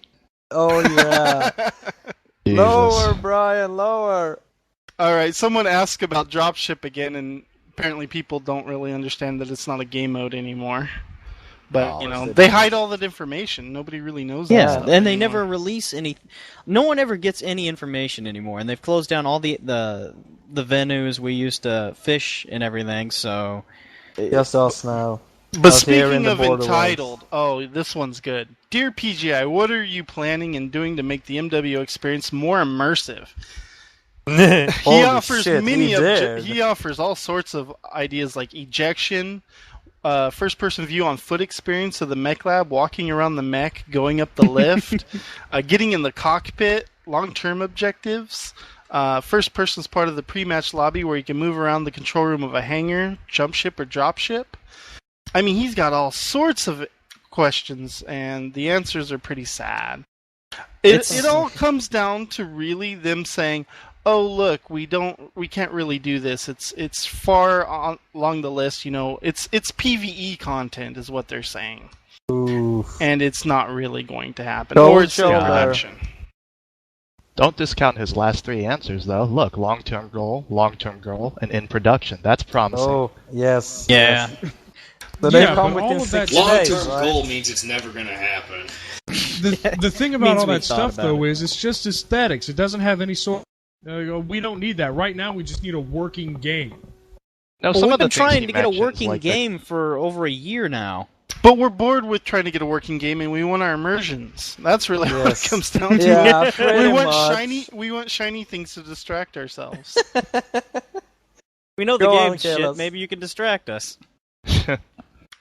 Oh yeah. Jesus. Lower, Bryan, lower. All right, someone asked about dropship again, and apparently people don't really understand that it's not a game mode anymore. But, Oh, you know, they they don't. hide all that information. Nobody really knows that Yeah, stuff and they anymore. never release any. No one ever gets any information anymore, and they've closed down all the venues we used to fish and everything. So Just us now. But Out here in speaking the of borderlands. entitled, oh, this one's good. Dear PGI, what are you planning and doing to make the MWO experience more immersive? He Holy offers shit, many. he did. He offers all sorts of ideas like ejection, first-person view on foot experience of the mech lab, walking around the mech, going up the lift, getting in the cockpit, long-term objectives. First person's part of the pre-match lobby where you can move around the control room of a hangar, jump ship, or drop ship. I mean, he's got all sorts of questions, and the answers are pretty sad. It all comes down to really them saying, "Oh, look, we can't really do this. It's far along the list. You know, it's PVE content is what they're saying, Oof. and it's not really going to happen, Cold or it's in shoulder. production." Don't discount his last 3 answers though. Look, long-term goal, and in production. That's promising. Oh, yes. yeah, Yes. So they Yeah, come but all within of that 60 days, Long-term right? goal means it's never going to happen. The thing about Means all we that thought stuff, about though, it. is it's just aesthetics. It doesn't have any sort. We don't need that right now. We just need a working game. No, well, some we've of the been things trying he to get a mentions, working like the- game for over a year now. But we're bored with trying to get a working game, and we want our immersions. That's really what it Yes. comes down to. Yeah, pretty we want much. shiny things to distract ourselves. We know the Go on, game's shit. Kalos. Maybe you can distract us.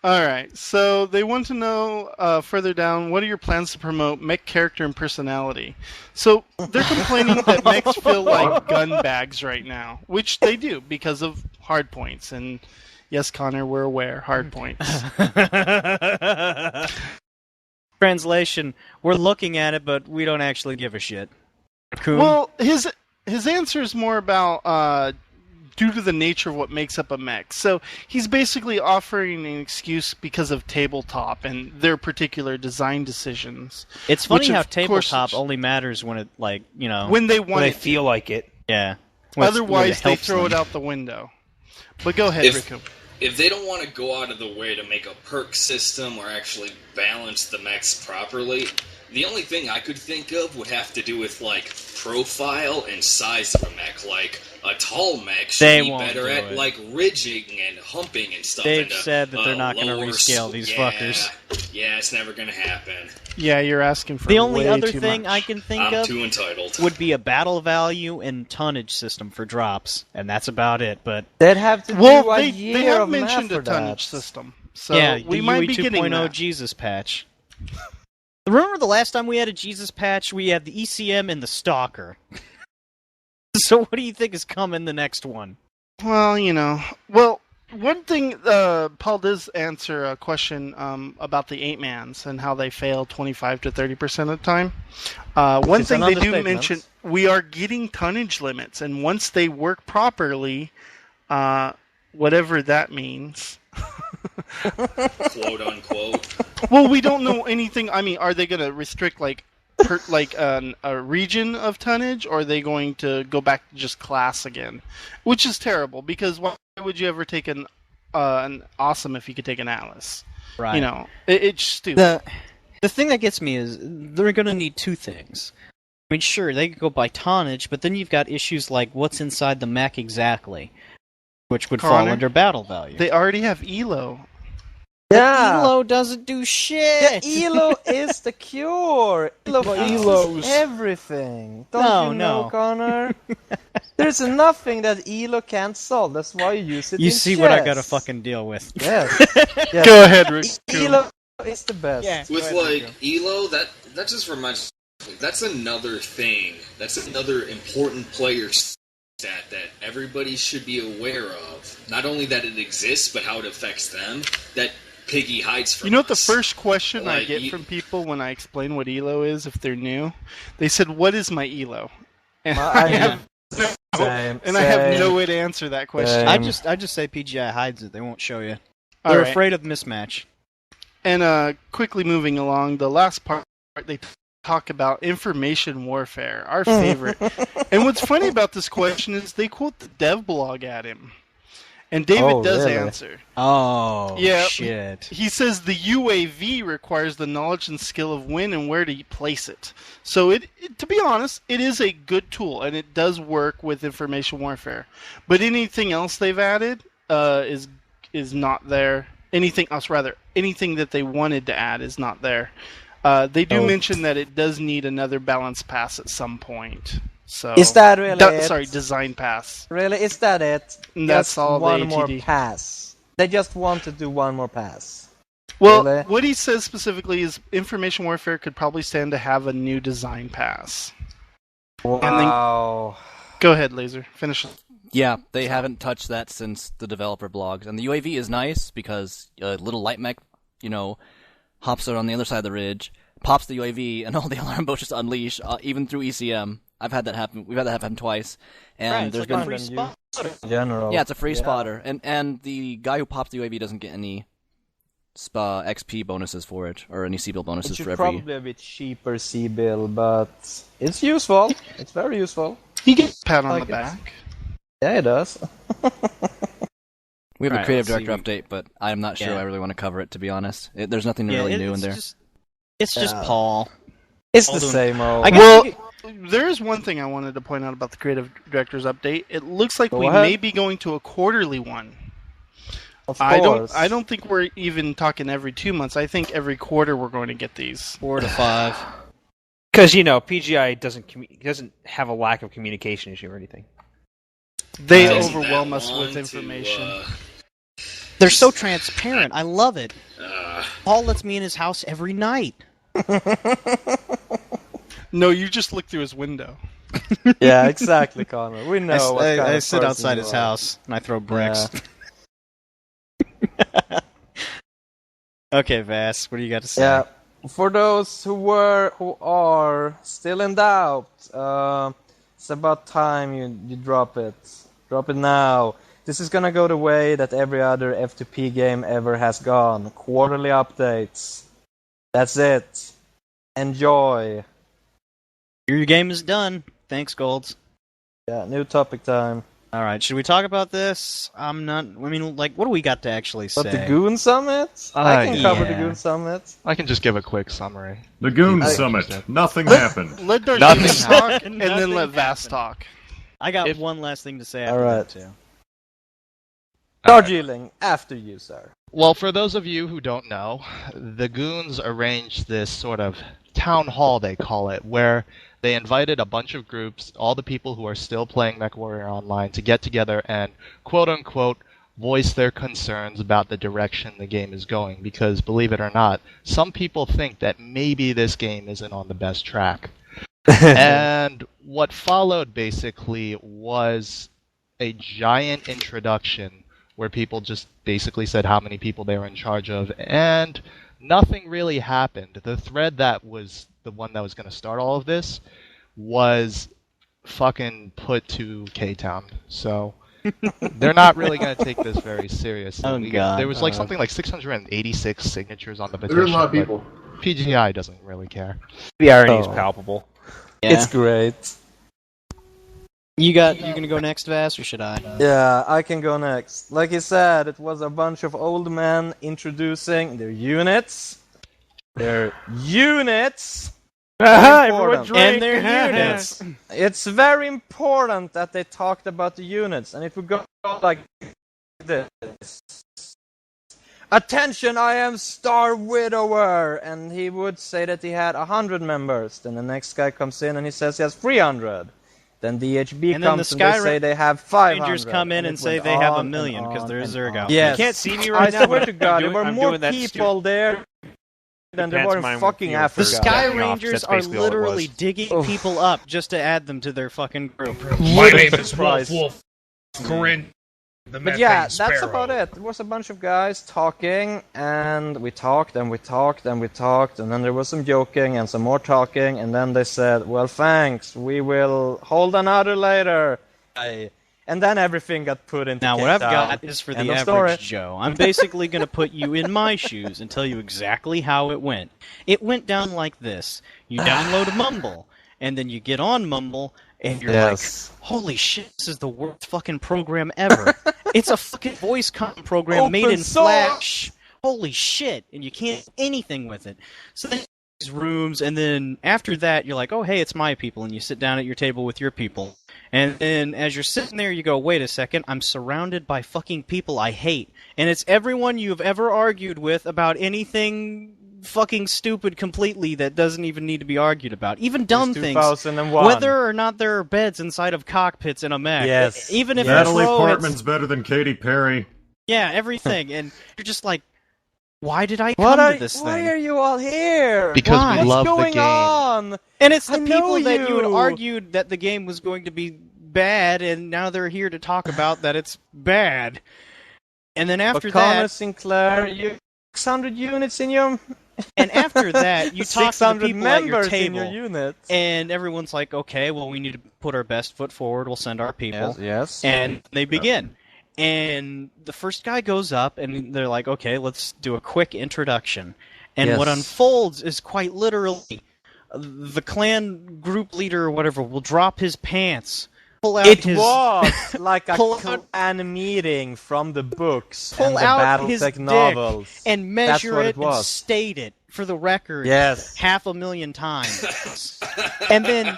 All right, so they want to know further down, what are your plans to promote mech character and personality? So they're complaining that mechs feel like gun bags right now, which they do because of hard points. And yes, Connor, we're aware, hard points. Translation: we're looking at it, but we don't actually give a shit. Cool. Well, his answer is more about due to the nature of what makes up a mech. So he's basically offering an excuse because of tabletop and their particular design decisions. It's funny which, how of course, tabletop only matters when it, like, you know, when they When want they it to. feel like it. yeah. When Otherwise, it they helps throw it them. out the window. But go ahead, If- Riku. If they don't want to go out of the way to make a perk system or actually balance the mechs properly, the only thing I could think of would have to do with, like, profile and size of a mech. Like, a tall mech should They be won't better do at, it. like, ridging and humping and stuff. They've and, said that they're not gonna lower rescale these yeah, fuckers. Yeah, it's never gonna happen. Yeah, you're asking for The only way other too thing much. I can think I'm of too entitled. would be a battle value and tonnage system for drops, and that's about it. But They'd have to Well, do a they year have of math mentioned for a tonnage that. system. So yeah, we the might UE be getting 2.0 that. Jesus patch. Remember the last time we had a Jesus patch? We had the ECM and the Stalker. So what do you think is coming the next one? Well, you know. Well, One thing, Paul does answer a question about the 8-mans and how they fail 25 to 30% of the time. One It's thing an they do understatement. mention, we are getting tonnage limits, and once they work properly, whatever that means. Quote unquote. Well, we don't know anything. I mean, are they going to restrict a region of tonnage, or are they going to go back to just class again? Which is terrible, because why would you ever take an awesome if you could take an Atlas? Right. You know, it's stupid. The thing that gets me is they're going to need two things. I mean, sure, they could go by tonnage, but then you've got issues like what's inside the mech exactly, which would fall Connor, under battle value. They already have Elo. Yeah. Elo doesn't do shit. Elo is the cure. Elo Elo's- fixes everything. Don't No, you know, no. Connor? There's nothing that Elo can't solve. That's why you use it You in see what I chess. gotta fucking deal with. Yes. Yes. Go ahead, Rick. Elo is the best. Yeah. With like Elo, that just reminds me, that's another thing. That's another important player stat that everybody should be aware of. Not only that it exists, but how it affects them. That Piggy hides from You know what the us. first question I Like, get from people when I explain what Elo is, if they're new? They said, "What is my Elo?" And I have no way to answer that question. I just say PGI hides it. They won't show you. All They're right. afraid of mismatch. And quickly moving along, the last part they talk about information warfare, our favorite. And what's funny about this question is they quote the dev blog at him, and David does really? answer. Oh, Yeah. shit. He says the UAV requires the knowledge and skill of when and where to place it. So it to be honest, it is a good tool, and it does work with information warfare. But anything else they've added is not there. Anything else, rather, anything that they wanted to add is not there. They do mention that it does need another balance pass at some point. So Is that really it? Sorry, design pass. Really? Is that it? And that's Just all the one more ATD. pass. They just want to do one more pass. Well, Really? what he says specifically is information warfare could probably stand to have a new design pass. Wow. Go ahead, Laser. Finish it. Yeah, they haven't touched that since the developer blogs. And the UAV is nice because a little light mech, hops out on the other side of the ridge, pops the UAV, and all the alarm boats just unleash, even through ECM. I've had that happen. We've had that happen twice. And Right, it's there's like a been free spot. General. Yeah, it's a free spotter, and the guy who pops the UAV doesn't get any XP bonuses for it, or any C-bill It bonuses should for every. probably be a bit cheaper C-bill, but it's useful. It's very useful. He gets a pat on Like the it. back. Yeah, it does. We have Right, a creative let's director see. update, but I'm not sure Yeah. I really want to cover it, to be honest. There's nothing really new in there. It's just Yeah. Paul. It's the Although- same old. I guess Well, you there is one thing I wanted to point out about the creative director's update. It looks like Go we ahead. may be going to a quarterly one. Of I course. don't think we're even talking every 2 months. I think every quarter we're going to get these. 4 to 5. Because PGI doesn't have a lack of communication issue or anything. They It takes overwhelm that us long with to, information. They're so transparent. I love it. uh, Paul lets me in his house every night. No, you just look through his window. Yeah, exactly, Connor. We know what kind I of sit person outside you his are. house and I throw bricks. Okay, Vass, what do you got to say? Yeah. For those who are still in doubt, it's about time you drop it. Drop it now. This is gonna go the way that every other F2P game ever has gone. Quarterly updates. That's it. Enjoy. Your game is done. Thanks, Golds. Yeah, new topic time. All right, should we talk about this? What do we got to actually say? But the Goon Summit? I can cover the yeah. Goon Summit. I can just give a quick summary. The Goon I- Summit. Nothing happened. Let Nothing Darcy talk, and then Nothing let Vass happened. talk. I got If- one last thing to say All after right. that, too. Darjeeling, after you, sir. Well, for those of you who don't know, the Goons arranged this sort of town hall, they call it, where they invited a bunch of groups, all the people who are still playing MechWarrior Online, to get together and, quote-unquote, voice their concerns about the direction the game is going. Because, believe it or not, some people think that maybe this game isn't on the best track. And what followed, basically, was a giant introduction where people just basically said how many people they were in charge of, and nothing really happened. The thread that was the one that was going to start all of this was fucking put to K-Town. So they're not really going to take this very seriously. Oh, God. There was like something like 686 signatures on the petition. There's a lot of people. PGI doesn't really care. The irony is palpable. Yeah. It's great. You gonna go next, Vass, or should I? Yeah, I can go next. Like he said, it was a bunch of old men introducing their units. Their units! Everyone drink. And their units. It's very important that they talked about the units, and it would go like this. Attention, I am Star Widower! And he would say that he had 100 members. Then the next guy comes in and he says he has 300. Then DHB And then comes the and they Sky say they have 500. Rangers come in and it say went they have on 1,000,000 and because on they're and Zerg on. out. Yes. You can't see me right I now. swear but to God, there I'm were doing more that people there than there were in pantomime fucking with you Africa. The Sky Yeah, Rangers that's are basically all it literally was. digging people up just to add them to their fucking group. My name is Surprise. Wolfe. Corinne, the But methane yeah, that's sparrow. about it. There was a bunch of guys talking, and we talked, and we talked, and we talked, and then there was some joking and some more talking, and then they said, well, thanks, we will hold another later. And then everything got put into Now, what I've K-Town. got is for the End of average story. Joe. I'm basically going to put you in my shoes and tell you exactly how it went. It went down like this. You download Mumble, and then you get on Mumble, and you're Yes. like, holy shit, this is the worst fucking program ever. It's a fucking voice content program made Open in source. Flash. Holy shit. And you can't do anything with it. So then these rooms, and then after that, you're like, oh, hey, it's my people, and you sit down at your table with your people. And then as you're sitting there, you go, wait a second, I'm surrounded by fucking people I hate. And it's everyone you've ever argued with about anything fucking stupid completely that doesn't even need to be argued about. Even dumb It's things. 2001. Whether or not there are beds inside of cockpits in a mech. Yes. Even if Natalie Pro, Portman's better than Katy Perry. yeah, everything. And you're just like, why did I Why come to this why thing? are you all here? Because Why? we What's love the going game. on? And it's the I know people that you had you. argued that the game was going to be bad, and now they're here to talk about that it's bad. And then after But Connor that, Sinclair, you 600 units in your... and after that, you talk to the 600 people at your members in table, your unit. and everyone's like, "Okay, well, we need to put our best foot forward. We'll send our people." Yes. And they begin. And the first guy goes up, and they're like, okay, let's do a quick introduction. And what Yes. unfolds is quite literally the clan group leader or whatever will drop his pants, pull out It his... was like a pull out- clan meeting from the books and pull the out his Battletech dick novels. and That's measure what it it and was. state it for the record Yes. 500,000 times. And then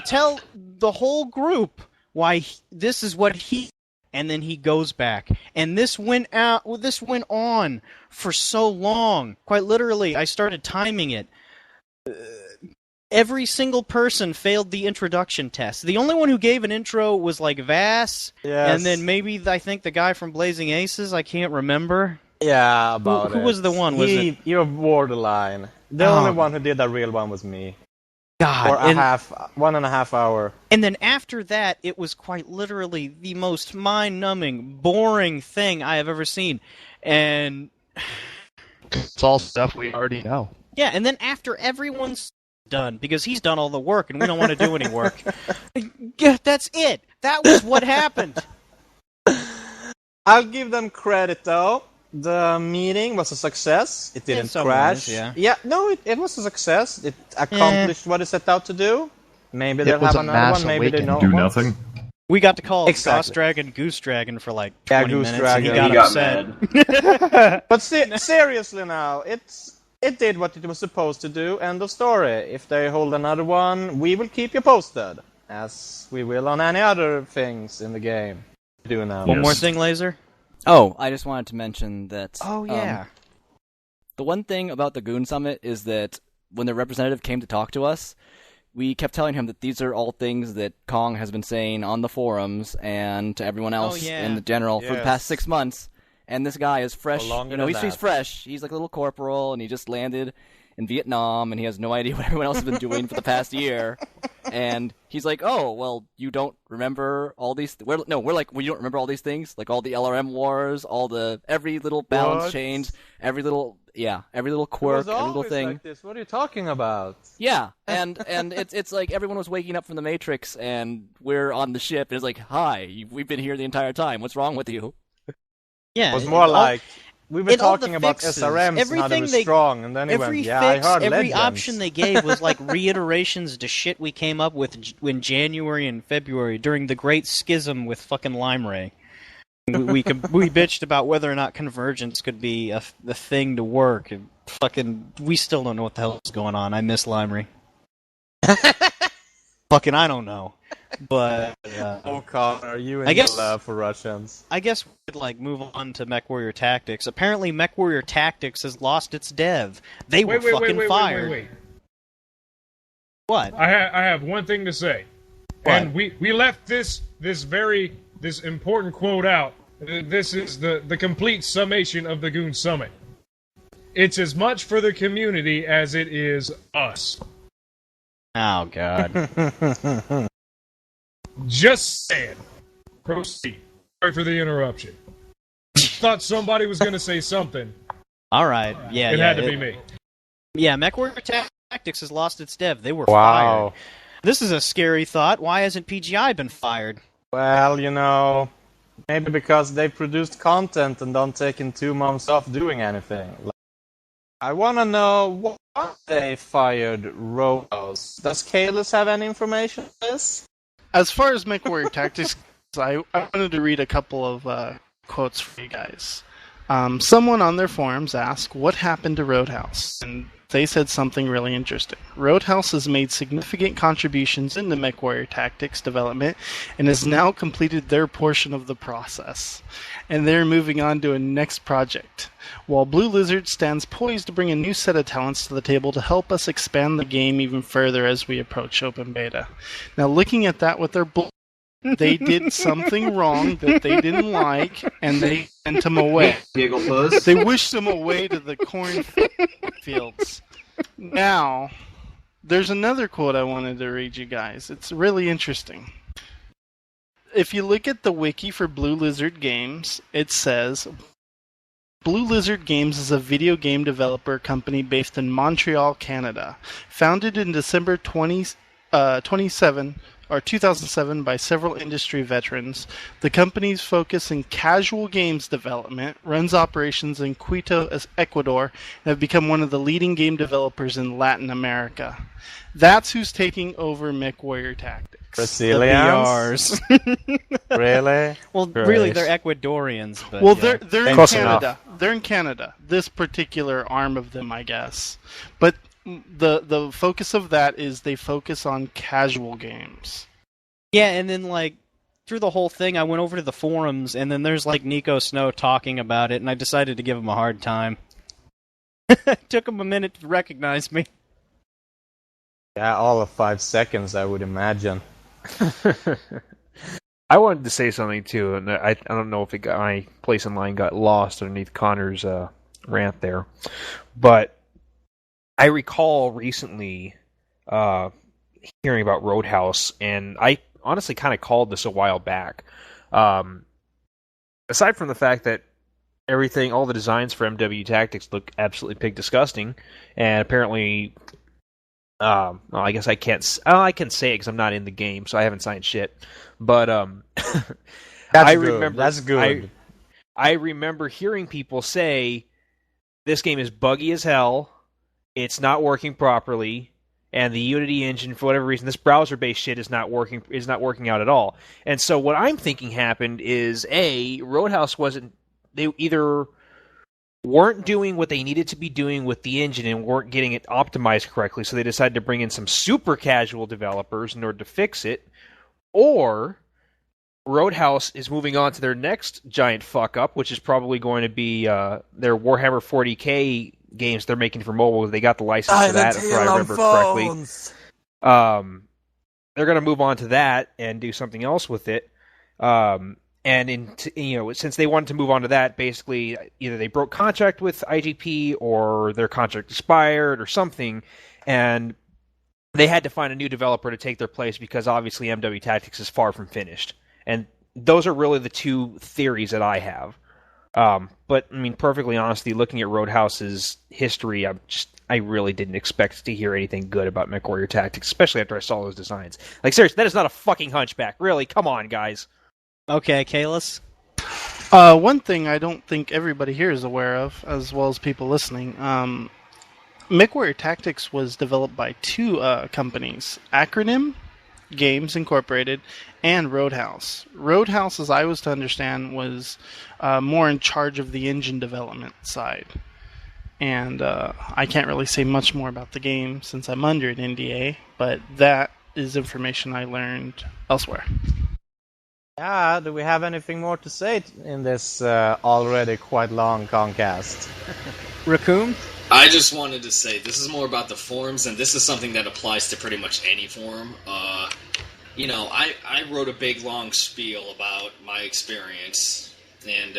tell the whole group why this is what he... And then he goes back. And this went on for so long. Quite literally, I started timing it. Every single person failed the introduction test. The only one who gave an intro was like Vass, Yes. and then maybe I think the guy from Blazing Aces. I can't rember. Yeah, about Who it. was the one? Was it? You're borderline. The Oh. only one who did that real one was me. God. For and, 1.5 hour. and then after that, it was quite literally the most mind-numbing, boring thing I have ever seen. And It's all stuff we already know. yeah, and then after everyone's done, because he's done all the work and we don't want to do any work, yeah, that's it. That was what happened. I'll give them credit though. The meeting was a success. It didn't some crash. ways, yeah. No, it was a success. It accomplished what it set out to do. Maybe It they'll was have a another mass one. Maybe they awakening. don't. Do want. nothing. We got to call Exactly. Goss Dragon Goose Dragon for like Yeah, 20 Goose minutes, and he Dragon. got He upset. mad. But seriously now, it did what it was supposed to do. End of story. If they hold another one, we will keep you posted, as we will on any other things in the game. Do now. One Yes. more thing, Laser. Oh, I just wanted to mention that. Oh yeah. The one thing about the Goon Summit is that when the representative came to talk to us, we kept telling him that these are all things that Kong has been saying on the forums and to everyone else yeah. in the general for the Yes. past 6 months. And this guy is fresh. Or longer You know, than he's that. fresh. He's like a little corporal, and he just landed. in Vietnam, and he has no idea what everyone else has been doing for the past year. And he's like, "Oh, well, you don't remember all these? We're like, well, you don't remember all these things, like all the LRM wars, every little balance change, every little quirk, every little thing. Like this. What are you talking about? Yeah, and it's like everyone was waking up from the Matrix, and we're on the ship, and it's like, hi, we've been here the entire time. What's wrong with you? Yeah, it was more like we've been talking about fixes, SRMs and how they were strong, and then he went, "Yeah, I heard every legends." option they gave was like reiterations to shit we came up with in January and February during the Great Schism with fucking Limeray. We bitched about whether or not convergence could be the thing to work. And we still don't know what the hell is going on. I miss Limeray. Fucking, I don't know. But oh, Connor, you and your love for Russians. I guess we could move on to MechWarrior Tactics. Apparently, MechWarrior Tactics has lost its dev. They were fucking fired. Wait. What? I have one thing to say. What? And we left this important quote out. This is the complete summation of the Goon Summit. It's as much for the community as it is us. Oh, God. Just saying. Proceed. Sorry for the interruption. Thought somebody was going to say something. All right. Yeah, it had to be me. Yeah, MechWarrior Tactics has lost its dev. They were fired. This is a scary thought. Why hasn't PGI been fired? Well, maybe because they produced content and don't take in 2 months off doing anything. I want to know why they fired Roadhouse. Does Kalis have any information on this? As far as MechWarrior Tactics, I wanted to read a couple of quotes for you guys. Someone on their forums asked, what happened to Roadhouse? And they said something really interesting. Roadhouse has made significant contributions into MechWarrior Tactics development and has now completed their portion of the process. And they're moving on to a next project. While Blue Lizard stands poised to bring a new set of talents to the table to help us expand the game even further as we approach open beta. Now, looking at that with their they did something wrong that they didn't like, and they sent him away. They wished him away to the cornfields. Now, there's another quote I wanted to read you guys. It's really interesting. If you look at the wiki for Blue Lizard Games, it says, Blue Lizard Games is a video game developer company based in Montreal, Canada. Founded in December 2007 by several industry veterans, the company's focus in casual games development, runs operations in Quito, Ecuador, and have become one of the leading game developers in Latin America. That's who's taking over MechWarrior Tactics. Brazilians? Really? Well, really, they're Ecuadorians. But well, yeah. they're in Canada. They're in Canada. This particular arm of them, I guess. But the focus of that is they focus on casual games. Yeah, and then through the whole thing, I went over to the forums, and then there's Nico Snow talking about it, and I decided to give him a hard time. It took him a minute to recognize me. Yeah, all of 5 seconds, I would imagine. I wanted to say something too, and I don't know if my place in line got lost underneath Connor's rant there, but I recall recently hearing about Roadhouse, and I honestly kind of called this a while back. Aside from the fact that all the designs for MW Tactics look absolutely pig disgusting, and apparently, well, I guess I can't. I can say it because I'm not in the game, so I haven't signed shit. But That's good. I remember hearing people say this game is buggy as hell. It's not working properly, and the Unity engine, for whatever reason, this browser-based shit is not working out at all. And so what I'm thinking happened is Roadhouse they either weren't doing what they needed to be doing with the engine and weren't getting it optimized correctly, so they decided to bring in some super casual developers in order to fix it, or Roadhouse is moving on to their next giant fuck-up, which is probably going to be their Warhammer 40k games they're making for mobile. They got the license for that, if I remember correctly. They're going to move on to that and do something else with it. since they wanted to move on to that, basically either they broke contract with IGP or their contract expired or something, and they had to find a new developer to take their place because obviously MW Tactics is far from finished. And those are really the two theories that I have. But I mean, perfectly honestly, looking at Roadhouse's history, I really didn't expect to hear anything good about MechWarrior Tactics, especially after I saw those designs. Like, seriously, that is not a fucking hunchback. Really, come on, guys. Okay, Kalis? One thing I don't think everybody here is aware of, as well as people listening, MechWarrior Tactics was developed by two companies, Acronym Games Incorporated and Roadhouse. Roadhouse, as I was to understand, was more in charge of the engine development side. And I can't really say much more about the game since I'm under an NDA, but that is information I learned elsewhere. Yeah, do we have anything more to say in this already quite long Concast? Raccoon? I just wanted to say this is more about the forums, and this is something that applies to pretty much any forum. I wrote a big long spiel about my experience, and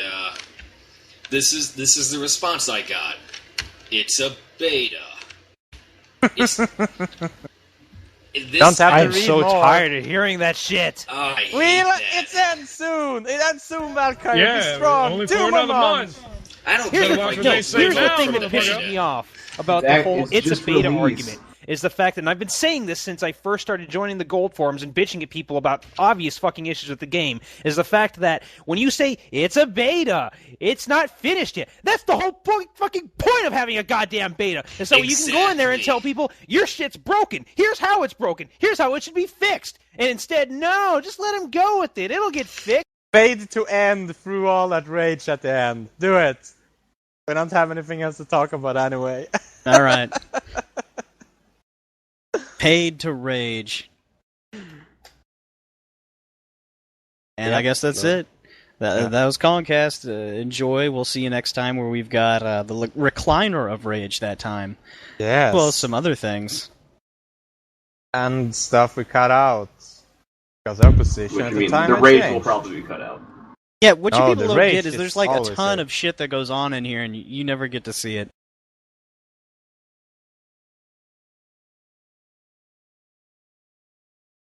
this is the response I got. It's a beta. I'm so tired of hearing that shit. It ends soon. It ends soon, Valkyrie. Yeah, be strong. only 2 for more another months. month. I don't Here's care the what thing, they no, say here's the now thing for that the pisses beta. me off about the That whole is it's a just beta released. argument is the fact that, and I've been saying this since I first started joining the gold forums and bitching at people about obvious fucking issues with the game, is the fact that when you say it's a beta, it's not finished yet. That's the whole fucking point of having a goddamn beta. And so you can go in there and tell people, your shit's broken. Here's how it's broken. Here's how it should be fixed. And instead, no, just let them go with it. It'll get fixed. Fade to end through all that rage at the end. Do it. We don't have anything else to talk about anyway. All right. Paid to rage. And I guess that's it. That was Concast. Enjoy. We'll see you next time where we've got the recliner of rage that time. Yes. Well, some other things. And stuff we cut out. Because our position Which at I mean, the time the had rage changed. will probably be cut out. Yeah, what you No, people the don't rage get is is there's like a always ton there. of shit that goes on in here and you never get to see it.